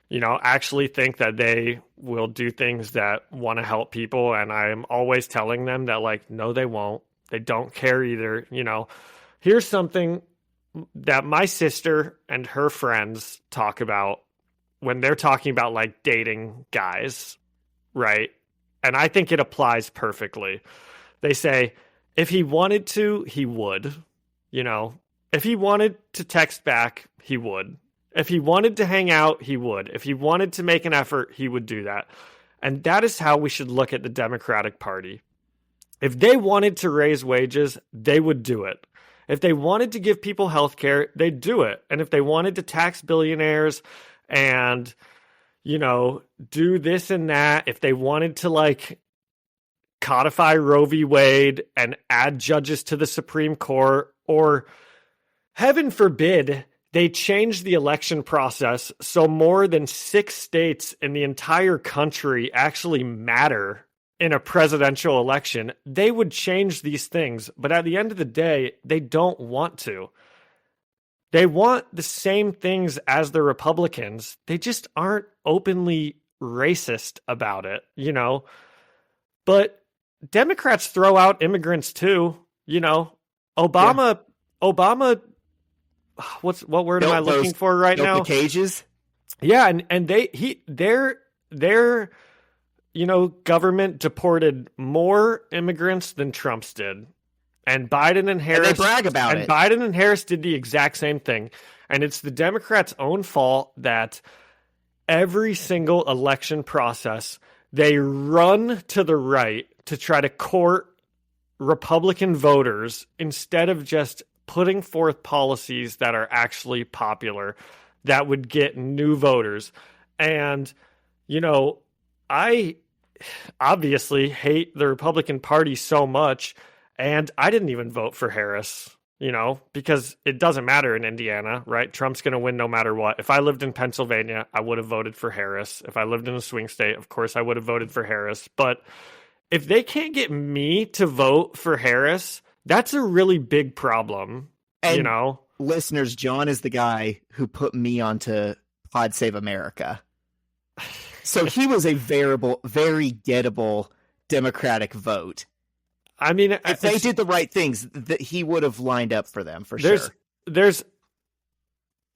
you know, actually think that they will do things that want to help people. And I'm always telling them that, like, no, they won't. They don't care either. You know, here's something that my sister and her friends talk about when they're talking about, like, dating guys, right? And I think it applies perfectly. They say, if he wanted to, he would. You know, if he wanted to text back, he would. If he wanted to hang out, he would. If he wanted to make an effort, he would do that. And that is how we should look at the Democratic Party. If they wanted to raise wages, they would do it. If they wanted to give people health care, they'd do it. And if they wanted to tax billionaires and, you know, do this and that, if they wanted to, like, codify Roe v. Wade and add judges to the Supreme Court, or heaven forbid, they changed the election process so more than 6 states in the entire country actually matter in a presidential election, they would change these things. But at the end of the day, they don't want to. They want the same things as the Republicans. They just aren't openly racist about it, you know? But Democrats throw out immigrants too, you know? Obama, what word am I looking for right now? The cages? Yeah, and their you know, government deported more immigrants than Trump's did. And Biden and Harris, and they brag about it. Biden and Harris did the exact same thing. And it's the Democrats' own fault that every single election process, they run to the right to try to court Republican voters instead of just putting forth policies that are actually popular, that would get new voters. And, you know, I obviously hate the Republican Party so much, and I didn't even vote for Harris, you know, because it doesn't matter in Indiana, right? Trump's going to win no matter what. If I lived in Pennsylvania, I would have voted for Harris. If I lived in a swing state, of course, I would have voted for Harris. But if they can't get me to vote for Harris, that's a really big problem, and you know? Listeners, John is the guy who put me onto Pod Save America. So he was a very gettable Democratic vote. I mean, if they did the right things, that he would have lined up for them for sure.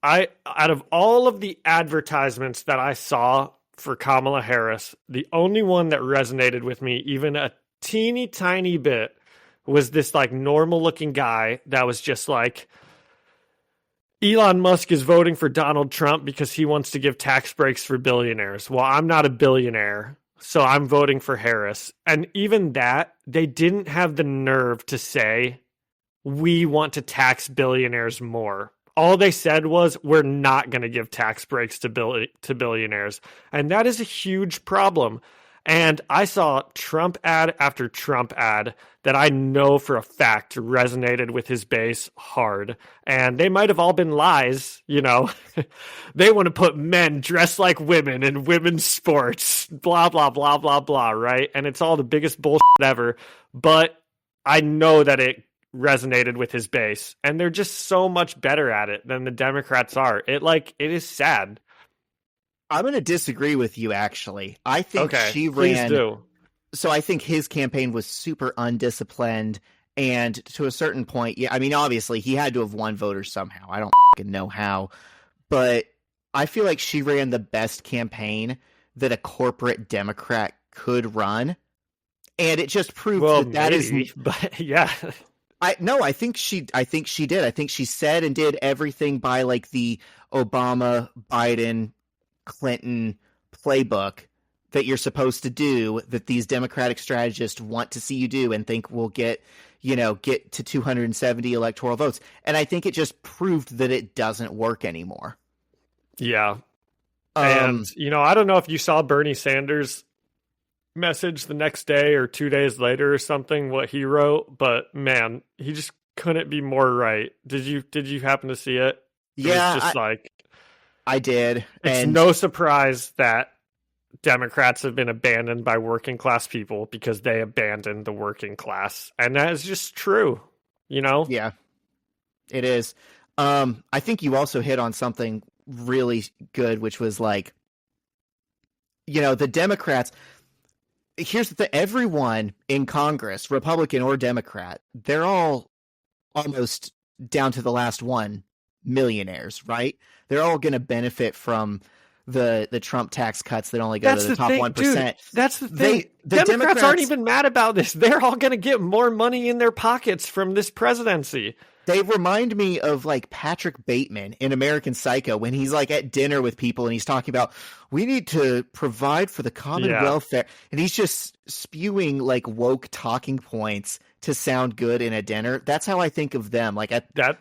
Out of all of the advertisements that I saw for Kamala Harris, the only one that resonated with me even a teeny tiny bit was this, like, normal looking guy that was just like, Elon Musk is voting for Donald Trump because he wants to give tax breaks for billionaires. Well, I'm not a billionaire, so I'm voting for Harris. And even that, they didn't have the nerve to say, we want to tax billionaires more. All they said was, we're not going to give tax breaks to billionaires. And that is a huge problem. And I saw Trump ad after Trump ad that I know for a fact resonated with his base hard. And they might have all been lies, you know. They want to put men dressed like women in women's sports, blah, blah, blah, blah, blah, right? And it's all the biggest bullshit ever. But I know that it resonated with his base. And they're just so much better at it than the Democrats are. It is sad. I'm going to disagree with you, actually. I think she ran. Please do. So I think his campaign was super undisciplined. And to a certain point, yeah, I mean, obviously, he had to have won voters somehow. I don't know how. But I feel like she ran the best campaign that a corporate Democrat could run. And it just proved that is. But yeah. I think she did. I think she said and did everything by, like, the Obama, Biden, Clinton playbook that you're supposed to do, that these Democratic strategists want to see you do and think will get to 270 electoral votes. And I think it just proved that it doesn't work anymore. Yeah. And, I don't know if you saw Bernie Sanders' message the next day or 2 days later or something, what he wrote, but man, he just couldn't be more right. Did you happen to see it? Yeah. It was just I did. It's no surprise that Democrats have been abandoned by working class people because they abandoned the working class. And that is just true, Yeah, it is. I think you also hit on something really good, which was the Democrats. Here's the thing. Everyone in Congress, Republican or Democrat, they're all almost down to the last one millionaires, right? They're all going to benefit from the Trump tax cuts that only go to the top 1%. Dude, that's the thing. The Democrats aren't even mad about this. They're all going to get more money in their pockets from this presidency. They remind me of Patrick Bateman in American Psycho when he's at dinner with people and he's talking about, we need to provide for the common welfare. And he's just spewing woke talking points to sound good in a dinner. That's how I think of them.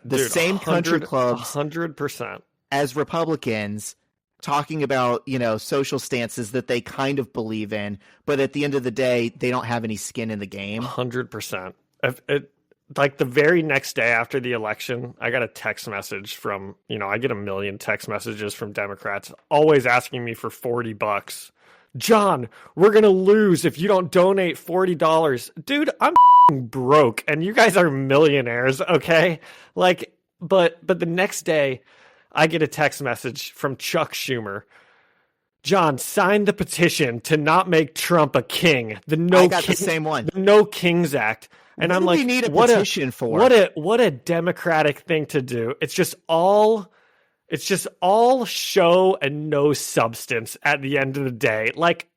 Same country clubs 100% as Republicans talking about, social stances that they kind of believe in, but at the end of the day, they don't have any skin in the game. 100%. The very next day after the election, I got a text message from, I get a million text messages from Democrats always asking me for $40. John, we're going to lose if you don't donate $40. Dude, I'm broke and you guys are millionaires, okay? But the next day I get a text message from Chuck Schumer. John, sign the petition to not make Trump a king. The same one. The No Kings Act. And I'm what do we need a petition for? What a Democratic thing to do. It's just all show and no substance at the end of the day.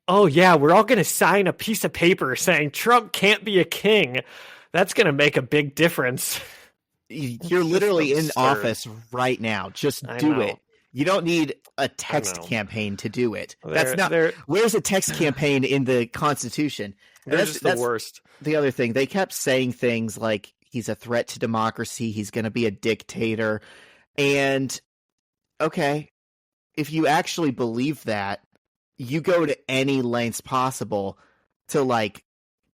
Oh yeah, we're all going to sign a piece of paper saying Trump can't be a king. That's going to make a big difference. You're literally in office right now. Just do it. You don't need a text campaign to do it. Where's a text campaign in the Constitution? That's the worst. The other thing, they kept saying things like he's a threat to democracy, he's going to be a dictator. And okay, if you actually believe that, you go to any lengths possible to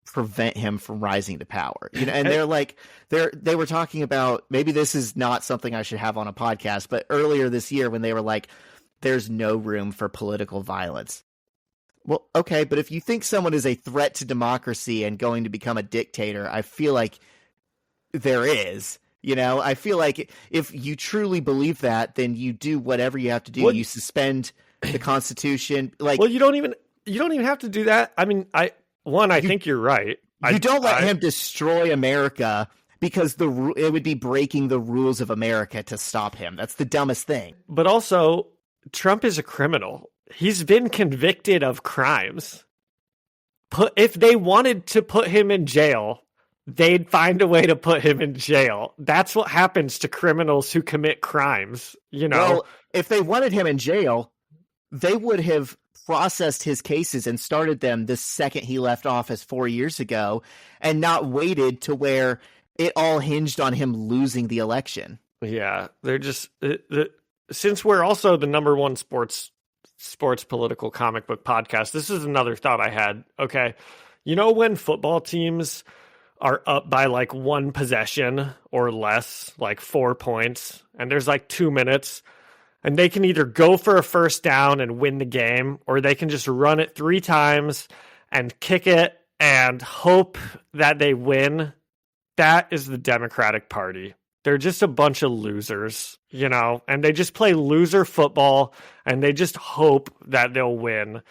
prevent him from rising to power. And they were talking about, maybe this is not something I should have on a podcast, but earlier this year when they were there's no room for political violence. Well, okay, but if you think someone is a threat to democracy and going to become a dictator, I feel like there is. I feel like if you truly believe that, then you do whatever you have to do. You suspend the Constitution. Well, you don't even have to do that. I mean, I think you're right. You don't let him destroy America because it would be breaking the rules of America to stop him. That's the dumbest thing. But also, Trump is a criminal. He's been convicted of crimes. If they wanted to put him in jail, they'd find a way to put him in jail. That's what happens to criminals who commit crimes, Well, if they wanted him in jail, they would have processed his cases and started them the second he left office 4 years ago and not waited to where it all hinged on him losing the election. Yeah, they're just... since we're also the number one sports political comic book podcast, this is another thought I had. Okay, when football teams are up by one possession or less, 4 points, and there's 2 minutes, and they can either go for a first down and win the game, or they can just run it 3 times and kick it and hope that they win. That is the Democratic Party. They're just a bunch of losers, and they just play loser football and they just hope that they'll win.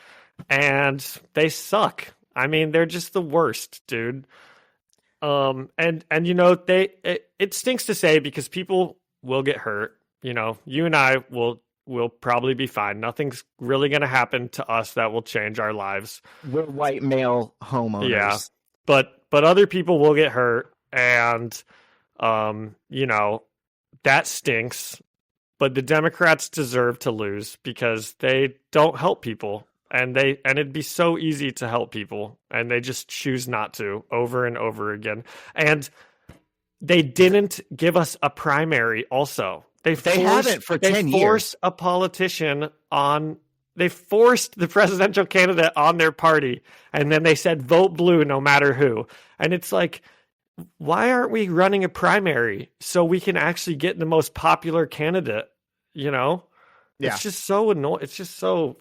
And they suck. I mean, they're just the worst, dude. It stinks to say because people will get hurt. You and I will probably be fine. Nothing's really going to happen to us that will change our lives. We're white male homeowners. Yeah. But other people will get hurt, and that stinks. But the Democrats deserve to lose because they don't help people. And it'd be so easy to help people, and they just choose not to over and over again. And they didn't give us a primary also. They haven't for 10 years. They forced a politician on. They forced the presidential candidate on their party, and then they said vote blue no matter who. And it's like, why aren't we running a primary so we can actually get the most popular candidate? You know? Yeah. It's just so annoying. It's just so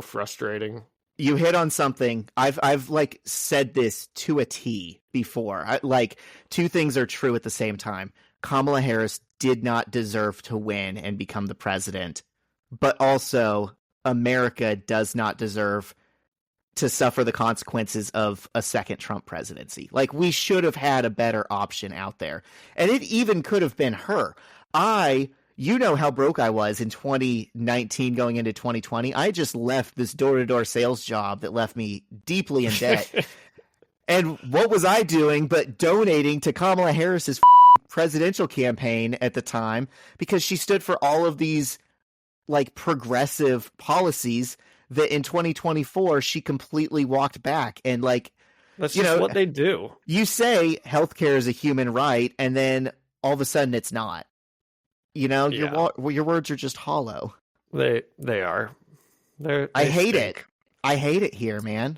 frustrating. You hit on something. I've like said this to a T before. Two things are true at the same time. Kamala Harris did not deserve to win and become the president, but also America does not deserve to suffer the consequences of a second Trump presidency. Like, we should have had a better option out there. And it even could have been her. You know how broke I was in 2019 going into 2020. I just left this door-to-door sales job that left me deeply in debt. And what was I doing but donating to Kamala Harris's presidential campaign at the time, because she stood for all of these like progressive policies that in 2024 she completely walked back. And like, that's just what they do. You say healthcare is a human right, and then all of a sudden it's not. Your words are just hollow. They are. I hate it. I hate it here, man.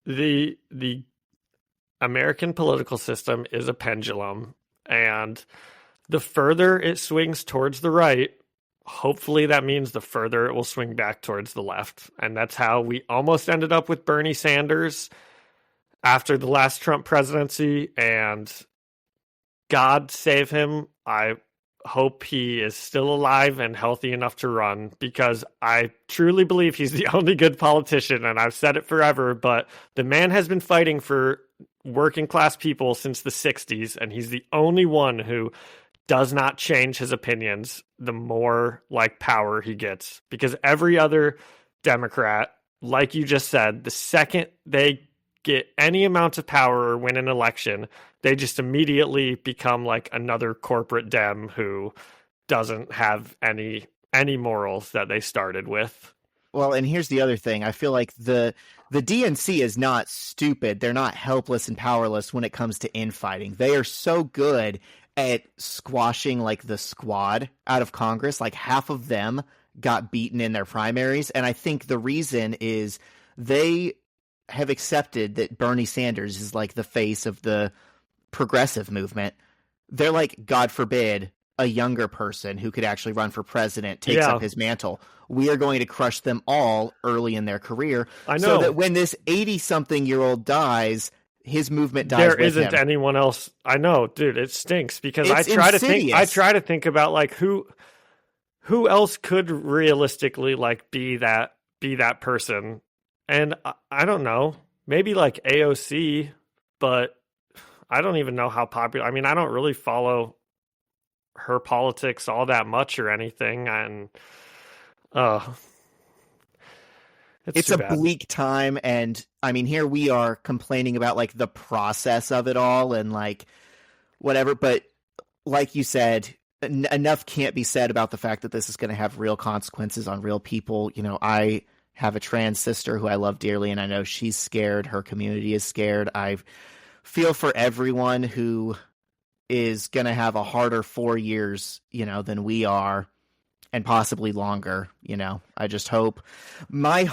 The American political system is a pendulum, and the further it swings towards the right, hopefully that means the further it will swing back towards the left. And that's how we almost ended up with Bernie Sanders after the last Trump presidency, and God save him. I hope he is still alive and healthy enough to run, because I truly believe he's the only good politician, and I've said it forever, but the man has been fighting for working class people since the 60s, and he's the only one who does not change his opinions the more like power he gets, because every other Democrat, like you just said, the second they get any amount of power or win an election, they just immediately become like another corporate Dem who doesn't have any morals that they started with. Well, and here's the other thing. I feel like the DNC is not stupid. They're not helpless and powerless when it comes to infighting. They are so good at squashing like the squad out of Congress. Like, half of them got beaten in their primaries. And I think the reason is they have accepted that Bernie Sanders is like the face of the progressive movement. They're like, God forbid a younger person who could actually run for president takes up his mantle. We are going to crush them all early in their career. I know. So that when this 80-something-year-old dies, his movement dies with him. There isn't anyone else. I know, dude, it stinks, because I try to think about like who else could realistically like be that person. And I don't know, maybe like AOC, but I don't even know how popular. I mean, I don't really follow her politics all that much or anything. And it's a bleak time. And I mean, here we are complaining about like the process of it all and like whatever. But like you said, enough can't be said about the fact that this is going to have real consequences on real people. I have a trans sister who I love dearly, and I know she's scared. Her community is scared. I feel for everyone who is going to have a harder 4 years, than we are, and possibly longer. I just hope, my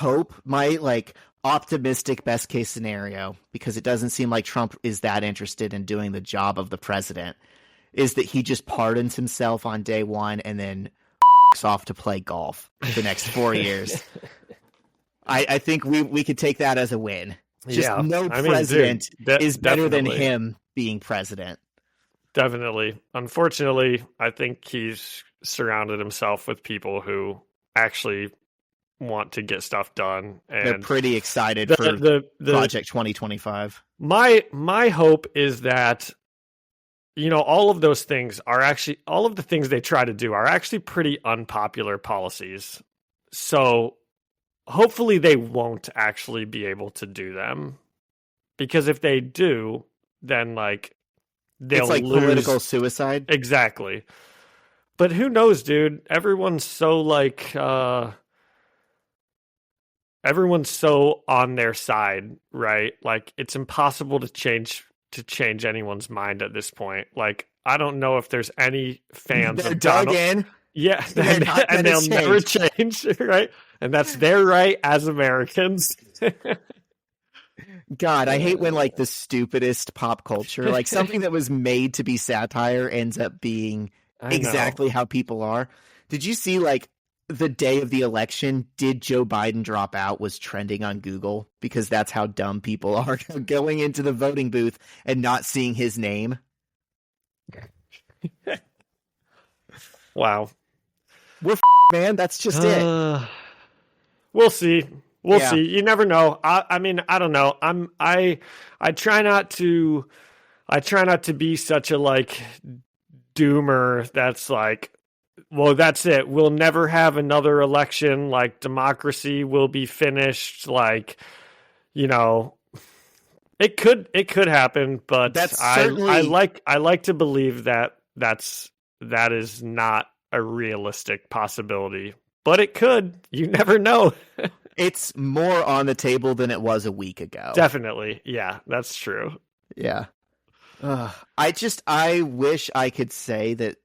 like optimistic best case scenario, because it doesn't seem like Trump is that interested in doing the job of the president, is that he just pardons himself on day one and then off to play golf for the next 4 years. I think we could take that as a win. Just no president is better than him being president. Definitely. Unfortunately, I think he's surrounded himself with people who actually want to get stuff done. And they're pretty excited for the Project 2025. My hope is that, all of those things are actually, all of the things they try to do are actually pretty unpopular policies. So hopefully they won't actually be able to do them, because if they do, then like they'll it's like lose. Political suicide. Exactly. But who knows, dude? Everyone's so like everyone's so on their side, right? Like it's impossible to change anyone's mind at this point. Like I don't know if there's any fans They're of dug Donald. in. Yeah, They're not and gonna they'll never change, right? And that's their right as Americans. God, I hate when like the stupidest pop culture, like something that was made to be satire, ends up being exactly how people are. Did you see like the day of the election, did Joe Biden drop out was trending on Google because that's how dumb people are going into the voting booth and not seeing his name? Wow. We're man, that's just it. We'll see. We'll see. You never know. I mean, I don't know. I try not to be such a like doomer that's like, well, that's it. We'll never have another election. Like democracy will be finished. Like, you know, it could happen, but I like to believe that that is not a realistic possibility. But it could. You never know. It's more on the table than it was a week ago. Definitely. Yeah, that's true. Yeah. I wish I could say that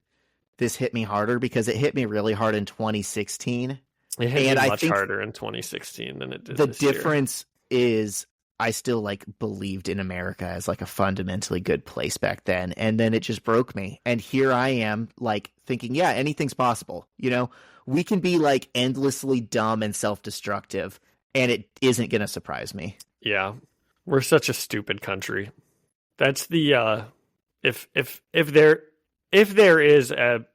this hit me harder because it hit me really hard in 2016. It hit me much harder in 2016 than it did the this year. difference is I still like believed in America as like a fundamentally good place back then. And then it just broke me. And here I am like thinking, yeah, anything's possible. You know, we can be like endlessly dumb and self-destructive and it isn't going to surprise me. Yeah. We're such a stupid country. That's the, if there is a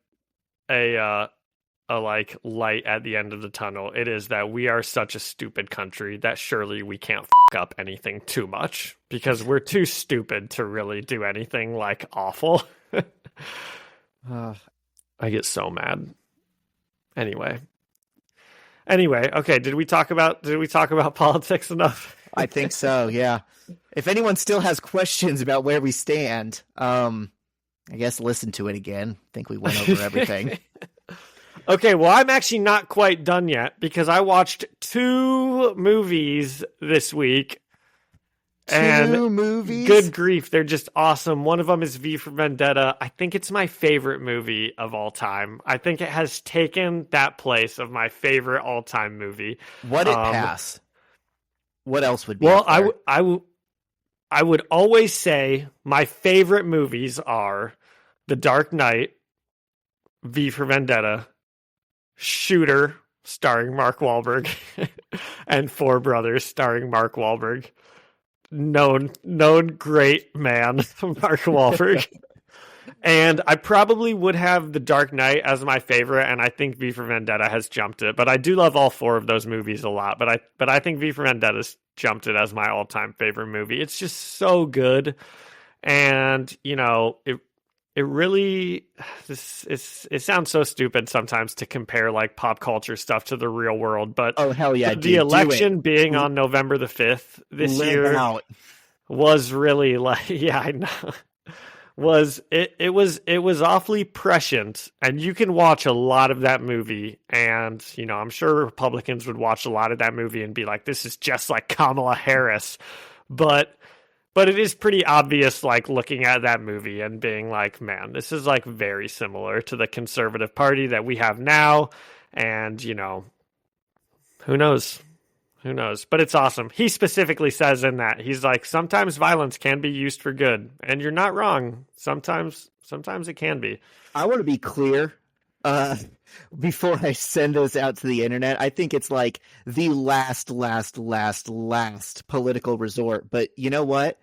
like light at the end of the tunnel, it is that we are such a stupid country that surely we can't up anything too much because we're too stupid to really do anything like awful. I get so mad. Anyway, okay, did we talk about politics enough? I think so, yeah. If anyone still has questions about where we stand, I guess listen to it again. I think we went over everything. Okay, well, I'm actually not quite done yet because I watched 2 movies this week. Two movies? Good grief, they're just awesome. One of them is V for Vendetta. I think it's my favorite movie of all time. I think it has taken that place of my favorite all-time movie. What it pass? What else would be? Well, I would always say my favorite movies are The Dark Knight, V for Vendetta, Shooter, starring Mark Wahlberg, and Four Brothers, starring Mark Wahlberg. Known great man, Mark Wahlberg. And I probably would have The Dark Knight as my favorite, and I think V for Vendetta has jumped it. But I do love all 4 of those movies a lot. But I think V for Vendetta's jumped it as my all-time favorite movie. It's just so good, and you know it really it sounds so stupid sometimes to compare like pop culture stuff to the real world, but oh hell yeah, the election being on November the 5th this year was really like, yeah, I know. It was awfully prescient, and you can watch a lot of that movie, and you know I'm sure Republicans would watch a lot of that movie and be like, this is just like Kamala Harris, but it is pretty obvious, like, looking at that movie and being like, man, this is, like, very similar to the conservative party that we have now. And, you know, who knows? Who knows? But it's awesome. He specifically says in that, he's like, sometimes violence can be used for good. And you're not wrong. Sometimes it can be. I want to be clear. Before I send those out to the internet, I think it's like the last political resort. But you know what?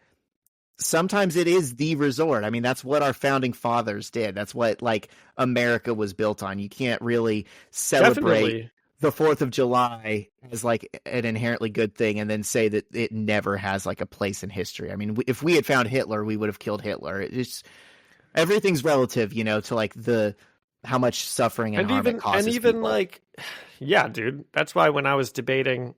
Sometimes it is the resort. I mean, that's what our founding fathers did. That's what like America was built on. You can't really celebrate the 4th of July as like an inherently good thing and then say that it never has like a place in history. I mean, if we had found Hitler, we would have killed Hitler. It's everything's relative, you know, to like how much suffering and harm it causes. And even people. like, yeah, dude, that's why when I was debating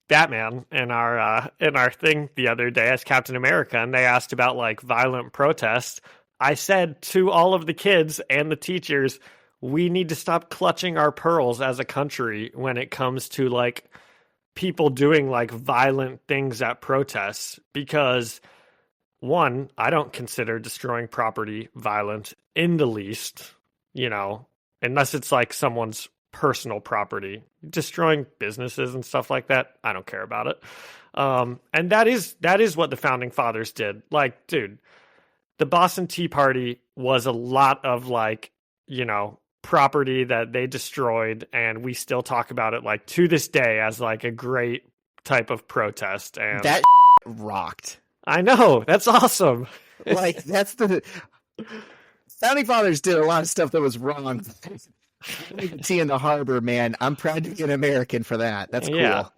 Batman in our thing the other day as Captain America, and they asked about like violent protests, I said to all of the kids and the teachers, we need to stop clutching our pearls as a country when it comes to like people doing like violent things at protests because, one, I don't consider destroying property violent in the least, unless it's like someone's personal property. Destroying businesses and stuff like that, I don't care about it. And that is what the founding fathers did. Like, dude, the Boston Tea Party was a lot of like, property that they destroyed, and we still talk about it like to this day as like a great type of protest. And that rocked. I know, that's awesome. Like, that's the founding fathers did a lot of stuff that was wrong. The tea in the harbor, man. I'm proud to be an American for that. That's cool.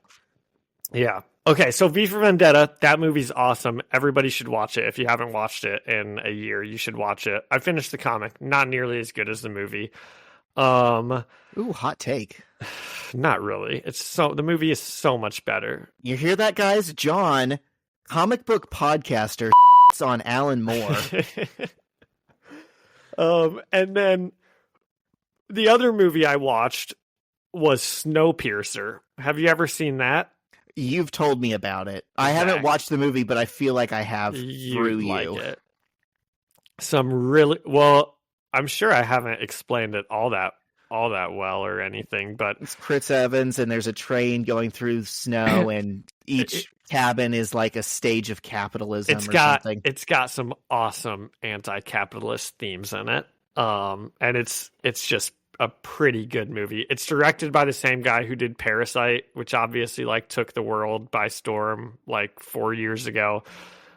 Yeah. Okay, so V for Vendetta, that movie's awesome. Everybody should watch it. If you haven't watched it in a year, you should watch it. I finished the comic, not nearly as good as the movie. Ooh, hot take. Not really. The movie is so much better. You hear that, guys? John, comic book podcaster, on Alan Moore. And then the other movie I watched was Snowpiercer. Have you ever seen that? You've told me about it. I haven't watched the movie, but I feel like I have through you. Like it. I'm sure I haven't explained it all that well or anything, but it's Chris Evans, and there's a train going through snow, and each cabin is like a stage of capitalism something. It's got some awesome anti-capitalist themes in it. And it's just a pretty good movie. It's directed by the same guy who did Parasite, which obviously like took the world by storm like 4 years ago.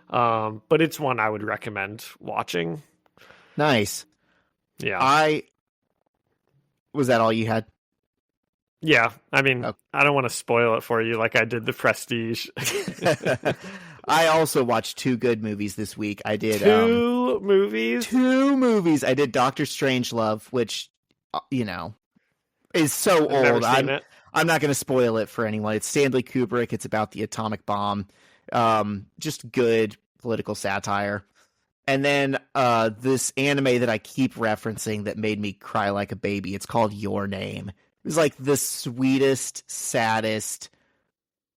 But it's one I would recommend watching. Nice. Yeah. Was that all you had? Yeah. I mean, I don't want to spoil it for you like I did The Prestige. I also watched 2 good movies this week. I did 2 movies? 2 movies. I did Doctor Strangelove, which is so old. I'm not going to spoil it for anyone. It's Stanley Kubrick. It's about the atomic bomb. Just good political satire. And then this anime that I keep referencing that made me cry like a baby. It's called Your Name. It was like the sweetest, saddest,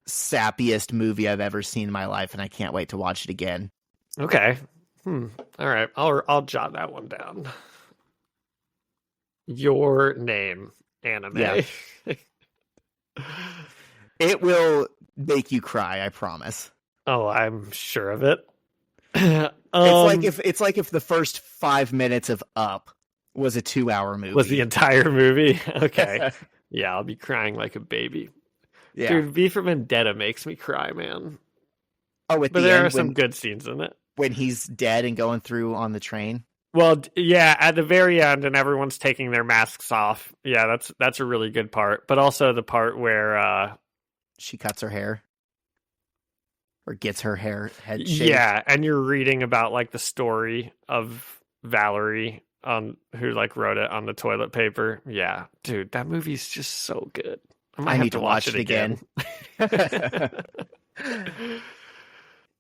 sappiest movie I've ever seen in my life, and I can't wait to watch it again. Okay. All right. I'll jot that one down. Your Name anime. Yeah. It will make you cry, I promise. Oh, I'm sure of it. It's like if the first 5 minutes of Up was a 2-hour movie. Was the entire movie? Okay. Yeah, I'll be crying like a baby. Yeah. Dude, V for Vendetta makes me cry, man. Oh, but there are some good scenes in it. When he's dead and going through on the train? Well, yeah, at the very end and everyone's taking their masks off. Yeah, that's a really good part. But also the part where she cuts her hair. Or gets her head shaved. Yeah, and you're reading about like the story of Valerie who like wrote it on the toilet paper. Yeah, dude, that movie's just so good. I need to watch it again.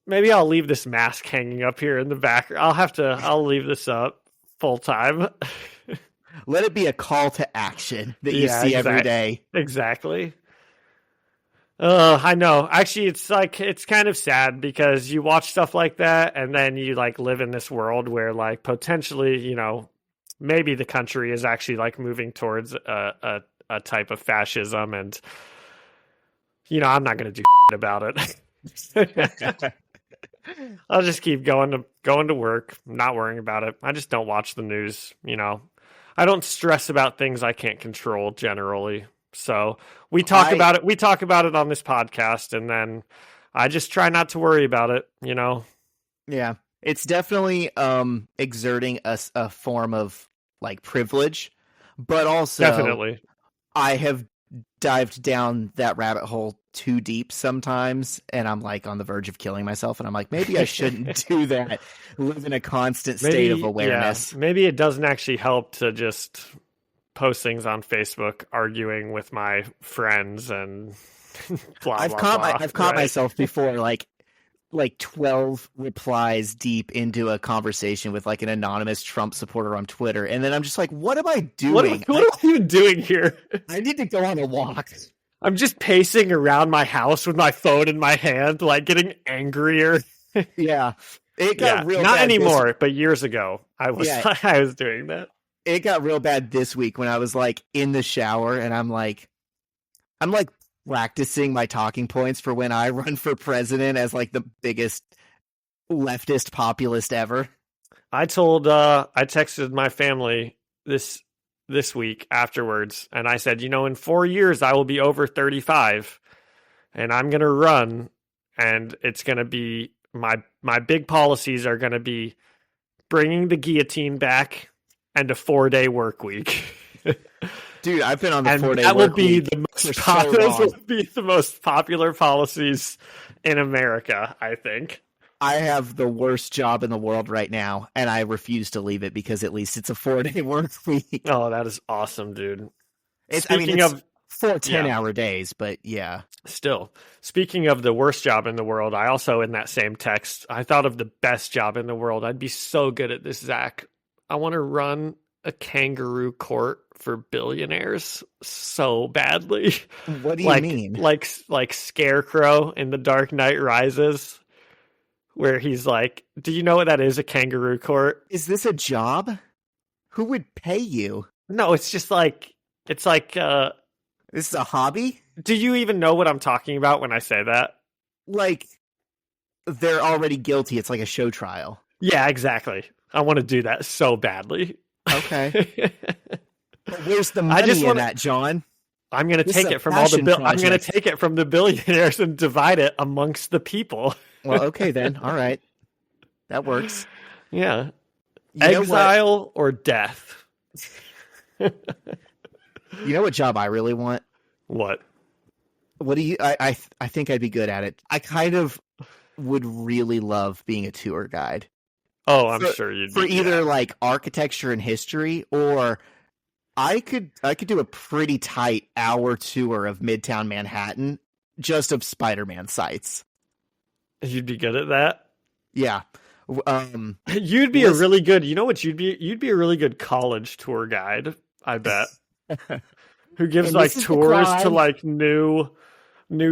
Maybe I'll leave this mask hanging up here in the back. I'll leave this up full time. Let it be a call to action that you see every day. Exactly. I know. Actually, it's kind of sad because you watch stuff like that and then you like live in this world where like potentially, maybe the country is actually like moving towards a type of fascism, and I'm not going to do about it. I'll just keep going to work, not worrying about it. I just don't watch the news, I don't stress about things I can't control generally. So we talk about it. We talk about it on this podcast, and then I just try not to worry about it, Yeah, it's definitely exerting a form of like privilege, but also definitely I have dived down that rabbit hole too deep sometimes, and I'm like on the verge of killing myself, and I'm like, maybe I shouldn't do that. Live in a constant state of awareness. Yeah, maybe it doesn't actually help to just post things on Facebook arguing with my friends and blah, I've caught myself before, like 12 replies deep into a conversation with like an anonymous Trump supporter on Twitter, and then I'm just like, what am I doing? What are you doing here? I need to go on a walk. I'm just pacing around my house with my phone in my hand, like getting angrier. Yeah. It got real not bad anymore, but years ago I was I was doing that. It got real bad this week when I was like in the shower and I'm like practicing my talking points for when I run for president as like the biggest leftist populist ever. I texted my family this week afterwards, and I said, in 4 years I will be over 35, and I'm gonna run, and it's gonna be my big policies are gonna be bringing the guillotine back and a 4-day work week. Dude, I've been on the 4-day work week. That will be those will be the most popular policies in America, I think. I have the worst job in the world right now, and I refuse to leave it because at least it's a 4-day work week. Oh, that is awesome, dude. It's 4 10-hour days, but yeah. Still, speaking of the worst job in the world, I also, in that same text, I thought of the best job in the world. I'd be so good at this, Zach. I want to run a kangaroo court for billionaires so badly. What do you mean? Like Scarecrow in The Dark Knight Rises, where he's like, do you know what that is, a kangaroo court? Is this a job? Who would pay you? No, it's just like, this is a hobby? Do you even know what I'm talking about when I say that? Like, they're already guilty. It's like a show trial. Yeah, exactly. I want to do that so badly. Okay. But where's the money in that, John? I'm going to take it from I'm going to take it from the billionaires and divide it amongst the people. Well, okay then. All right. That works. Yeah. Exile or death. You know what job I really want? What? What do you I think I'd be good at it. I kind of would really love being a tour guide. Oh, I'm sure you'd be. For either like architecture and history, or I could do a pretty tight hour tour of Midtown Manhattan just of Spider-Man sites. You'd be good at that? Yeah. You'd be a really good, you know what you'd be? You'd be a really good college tour guide, I bet. Who gives like tours to like new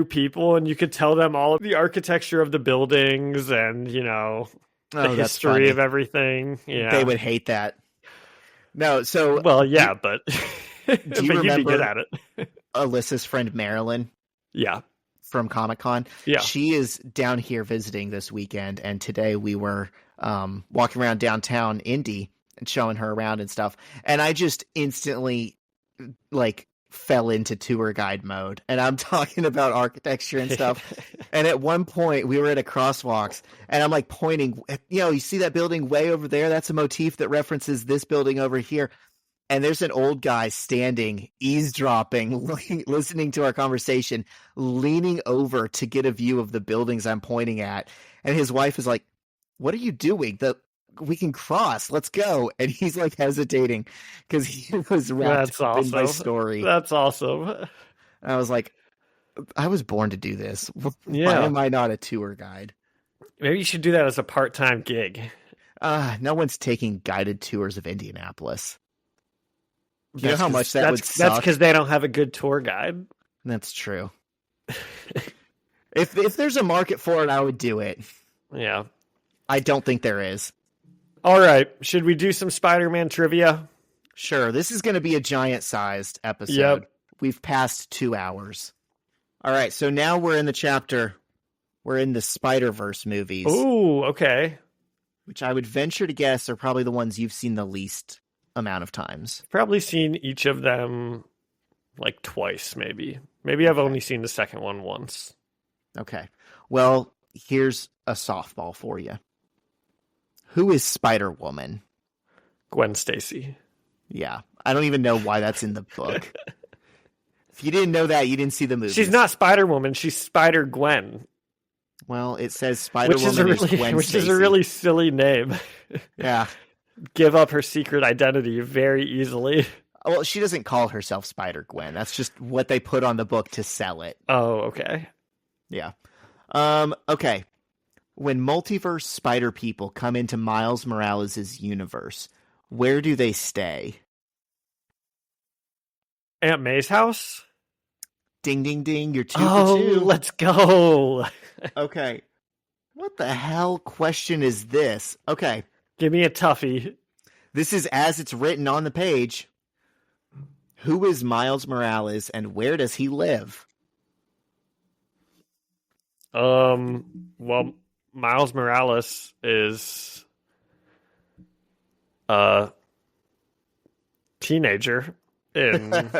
people, and you could tell them all of the architecture of the buildings and, the history of everything. Yeah. They would hate that. No, so well, yeah, but do you remember you'd be good at it. Alyssa's friend Marilyn? Yeah. From Comic-Con. Yeah. She is down here visiting this weekend, and today we were walking around downtown Indy and showing her around and stuff. And I just instantly fell into tour guide mode, and I'm talking about architecture and stuff. And at one point we were at a crosswalks and I'm like pointing, you see that building way over there? That's a motif that references this building over here. And there's an old guy standing, eavesdropping, listening to our conversation, leaning over to get a view of the buildings I'm pointing at. And his wife is like, what are you doing? We can cross. Let's go. And he's like hesitating because he was wrapped up in my story. That's awesome. And I was like, I was born to do this. Yeah. Why am I not a tour guide? Maybe you should do that as a part-time gig. No one's taking guided tours of Indianapolis. You know how much that would suck? That's because they don't have a good tour guide. That's true. If there's a market for it, I would do it. Yeah. I don't think there is. All right. Should we do some Spider-Man trivia? Sure. This is going to be a giant-sized episode. Yep. We've passed 2 hours. All right. So now we're in the chapter. We're in the Spider-Verse movies. Ooh, okay. Which I would venture to guess are probably the ones you've seen the least amount of times. Probably seen each of them like twice, maybe. Maybe I've only seen the second one once. Okay. Well, here's a softball for you. Who is Spider-Woman? Gwen Stacy. Yeah. I don't even know why that's in the book. If you didn't know that, you didn't see the movie. She's not Spider-Woman. She's Spider-Gwen. Well, it says Spider-Woman is Gwen Stacy. Which is a really silly name. Yeah. Give up her secret identity very easily. Well, she doesn't call herself Spider-Gwen. That's just what they put on the book to sell it. Oh, okay. Yeah. Okay. When multiverse spider people come into Miles Morales' universe, where do they stay? Aunt May's house? Ding, ding, ding. You're 2 Oh, for 2. let's go. Okay. What the hell question is this? Okay. Give me a toughie. This is as it's written on the page. Who is Miles Morales and where does he live? Well, Miles Morales is a teenager in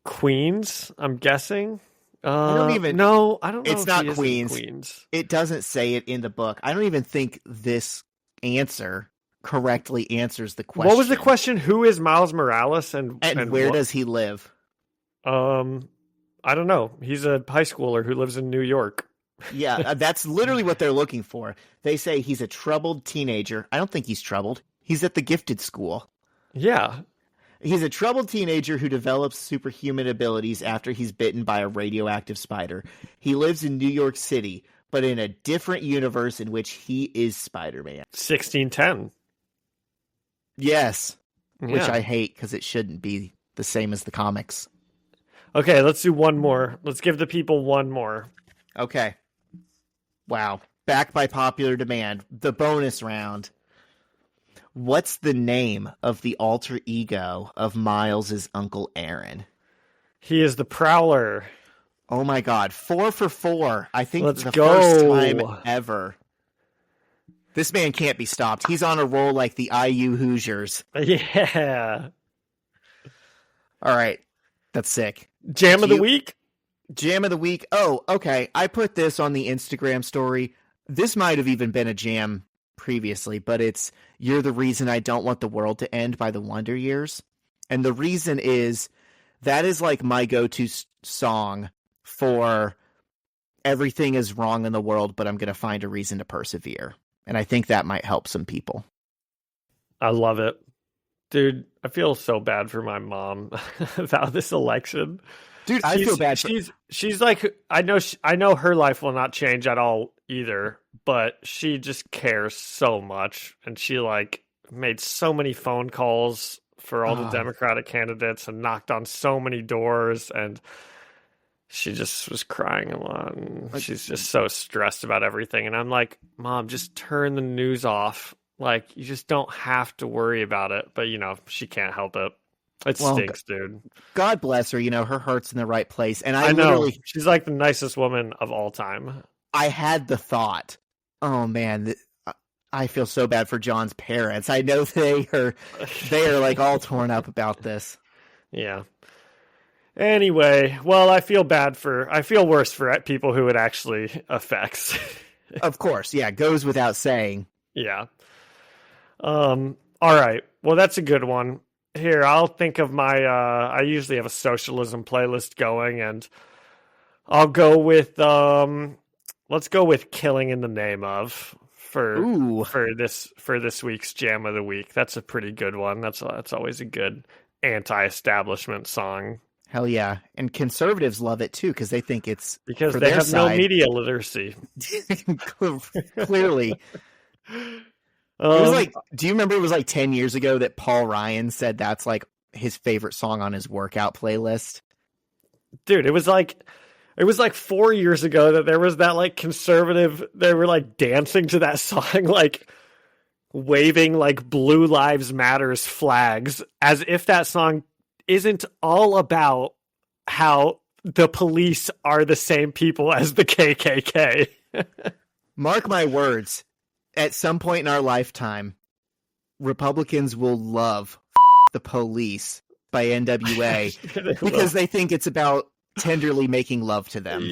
Queens, I'm guessing. I don't even No, I don't know. It's if not he is in Queens. Queens. It doesn't say it in the book. I don't even think this answer correctly answers the question. What was the question? Who is Miles Morales and where what? does he live? I don't know. He's a high schooler who lives in New York. Yeah, that's literally what they're looking for. They say he's a troubled teenager. I don't think he's troubled. He's at the gifted school. Yeah. He's a troubled teenager who develops superhuman abilities after he's bitten by a radioactive spider. He lives in New York City, but in a different universe in which he is Spider-Man. 1610. Yes, which Yeah. I hate because it shouldn't be the same as the comics. Okay, let's do one more. Let's give the people one more. Okay. Wow. Back by popular demand. The bonus round. What's the name of the alter ego of Miles's Uncle Aaron? He is the Prowler. Oh my God. 4 for 4. I think Let's the go. first time ever. This man can't be stopped. He's on a roll like the IU Hoosiers. Yeah. All right. That's sick. Jam of the week? Jam of the week. Oh, okay. I put this on the Instagram story. This might have even been a jam previously, but it's You're the Reason I Don't Want the World to End by the Wonder Years. And the reason is that is like my go-to song for everything is wrong in the world, but I'm going to find a reason to persevere. And I think that might help some people. I love it. Dude, I feel so bad for my mom about this election. Dude, I feel bad. She's like, I know her life will not change at all either, but she just cares so much. And she like made so many phone calls for all the Democratic candidates and knocked on so many doors. And she just was crying a lot. And she's just so stressed about everything. And I'm like, Mom, just turn the news off. Like, you just don't have to worry about it. But, you know, she can't help it. It stinks, dude. God bless her. You know, her heart's in the right place. And I know. She's like the nicest woman of all time. I had the thought, oh, man, I feel so bad for John's parents. I know they are like all torn up about this. Yeah. Anyway, well, I feel worse for people who it actually affects. Of course. Yeah. Goes without saying. Yeah. All right. Well, that's a good one. Here, I'll think of my, I usually have a socialism playlist going, and I'll go with, let's go with Killing in the Name of for this week's Jam of the Week. That's a pretty good one. That's always a good anti-establishment song. Hell yeah. And conservatives love it too, because they think it's because for they their have side. no media literacy. Clearly. It was like, do you remember it was like 10 years ago that Paul Ryan said that's like his favorite song on his workout playlist? Dude, it was like 4 years ago that there was that like conservative, they were like dancing to that song, like waving like Blue Lives Matters flags, as if that song isn't all about how the police are the same people as the KKK. Mark my words. At some point in our lifetime, Republicans will love the Police by NWA because they think it's about tenderly making love to them.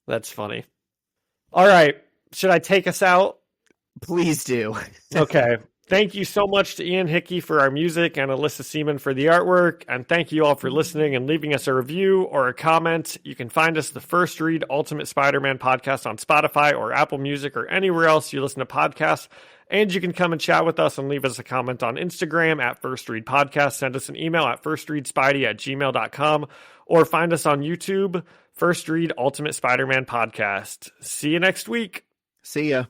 That's funny. All right. Should I take us out? Please do. Okay. Thank you so much to Ian Hickey for our music and Alyssa Seaman for the artwork. And thank you all for listening and leaving us a review or a comment. You can find us the First Read Ultimate Spider-Man podcast on Spotify or Apple Music or anywhere else you listen to podcasts. And you can come and chat with us and leave us a comment on Instagram at First Read Podcast. Send us an email at firstreadspidey@gmail.com or find us on YouTube, First Read Ultimate Spider-Man Podcast. See you next week. See ya.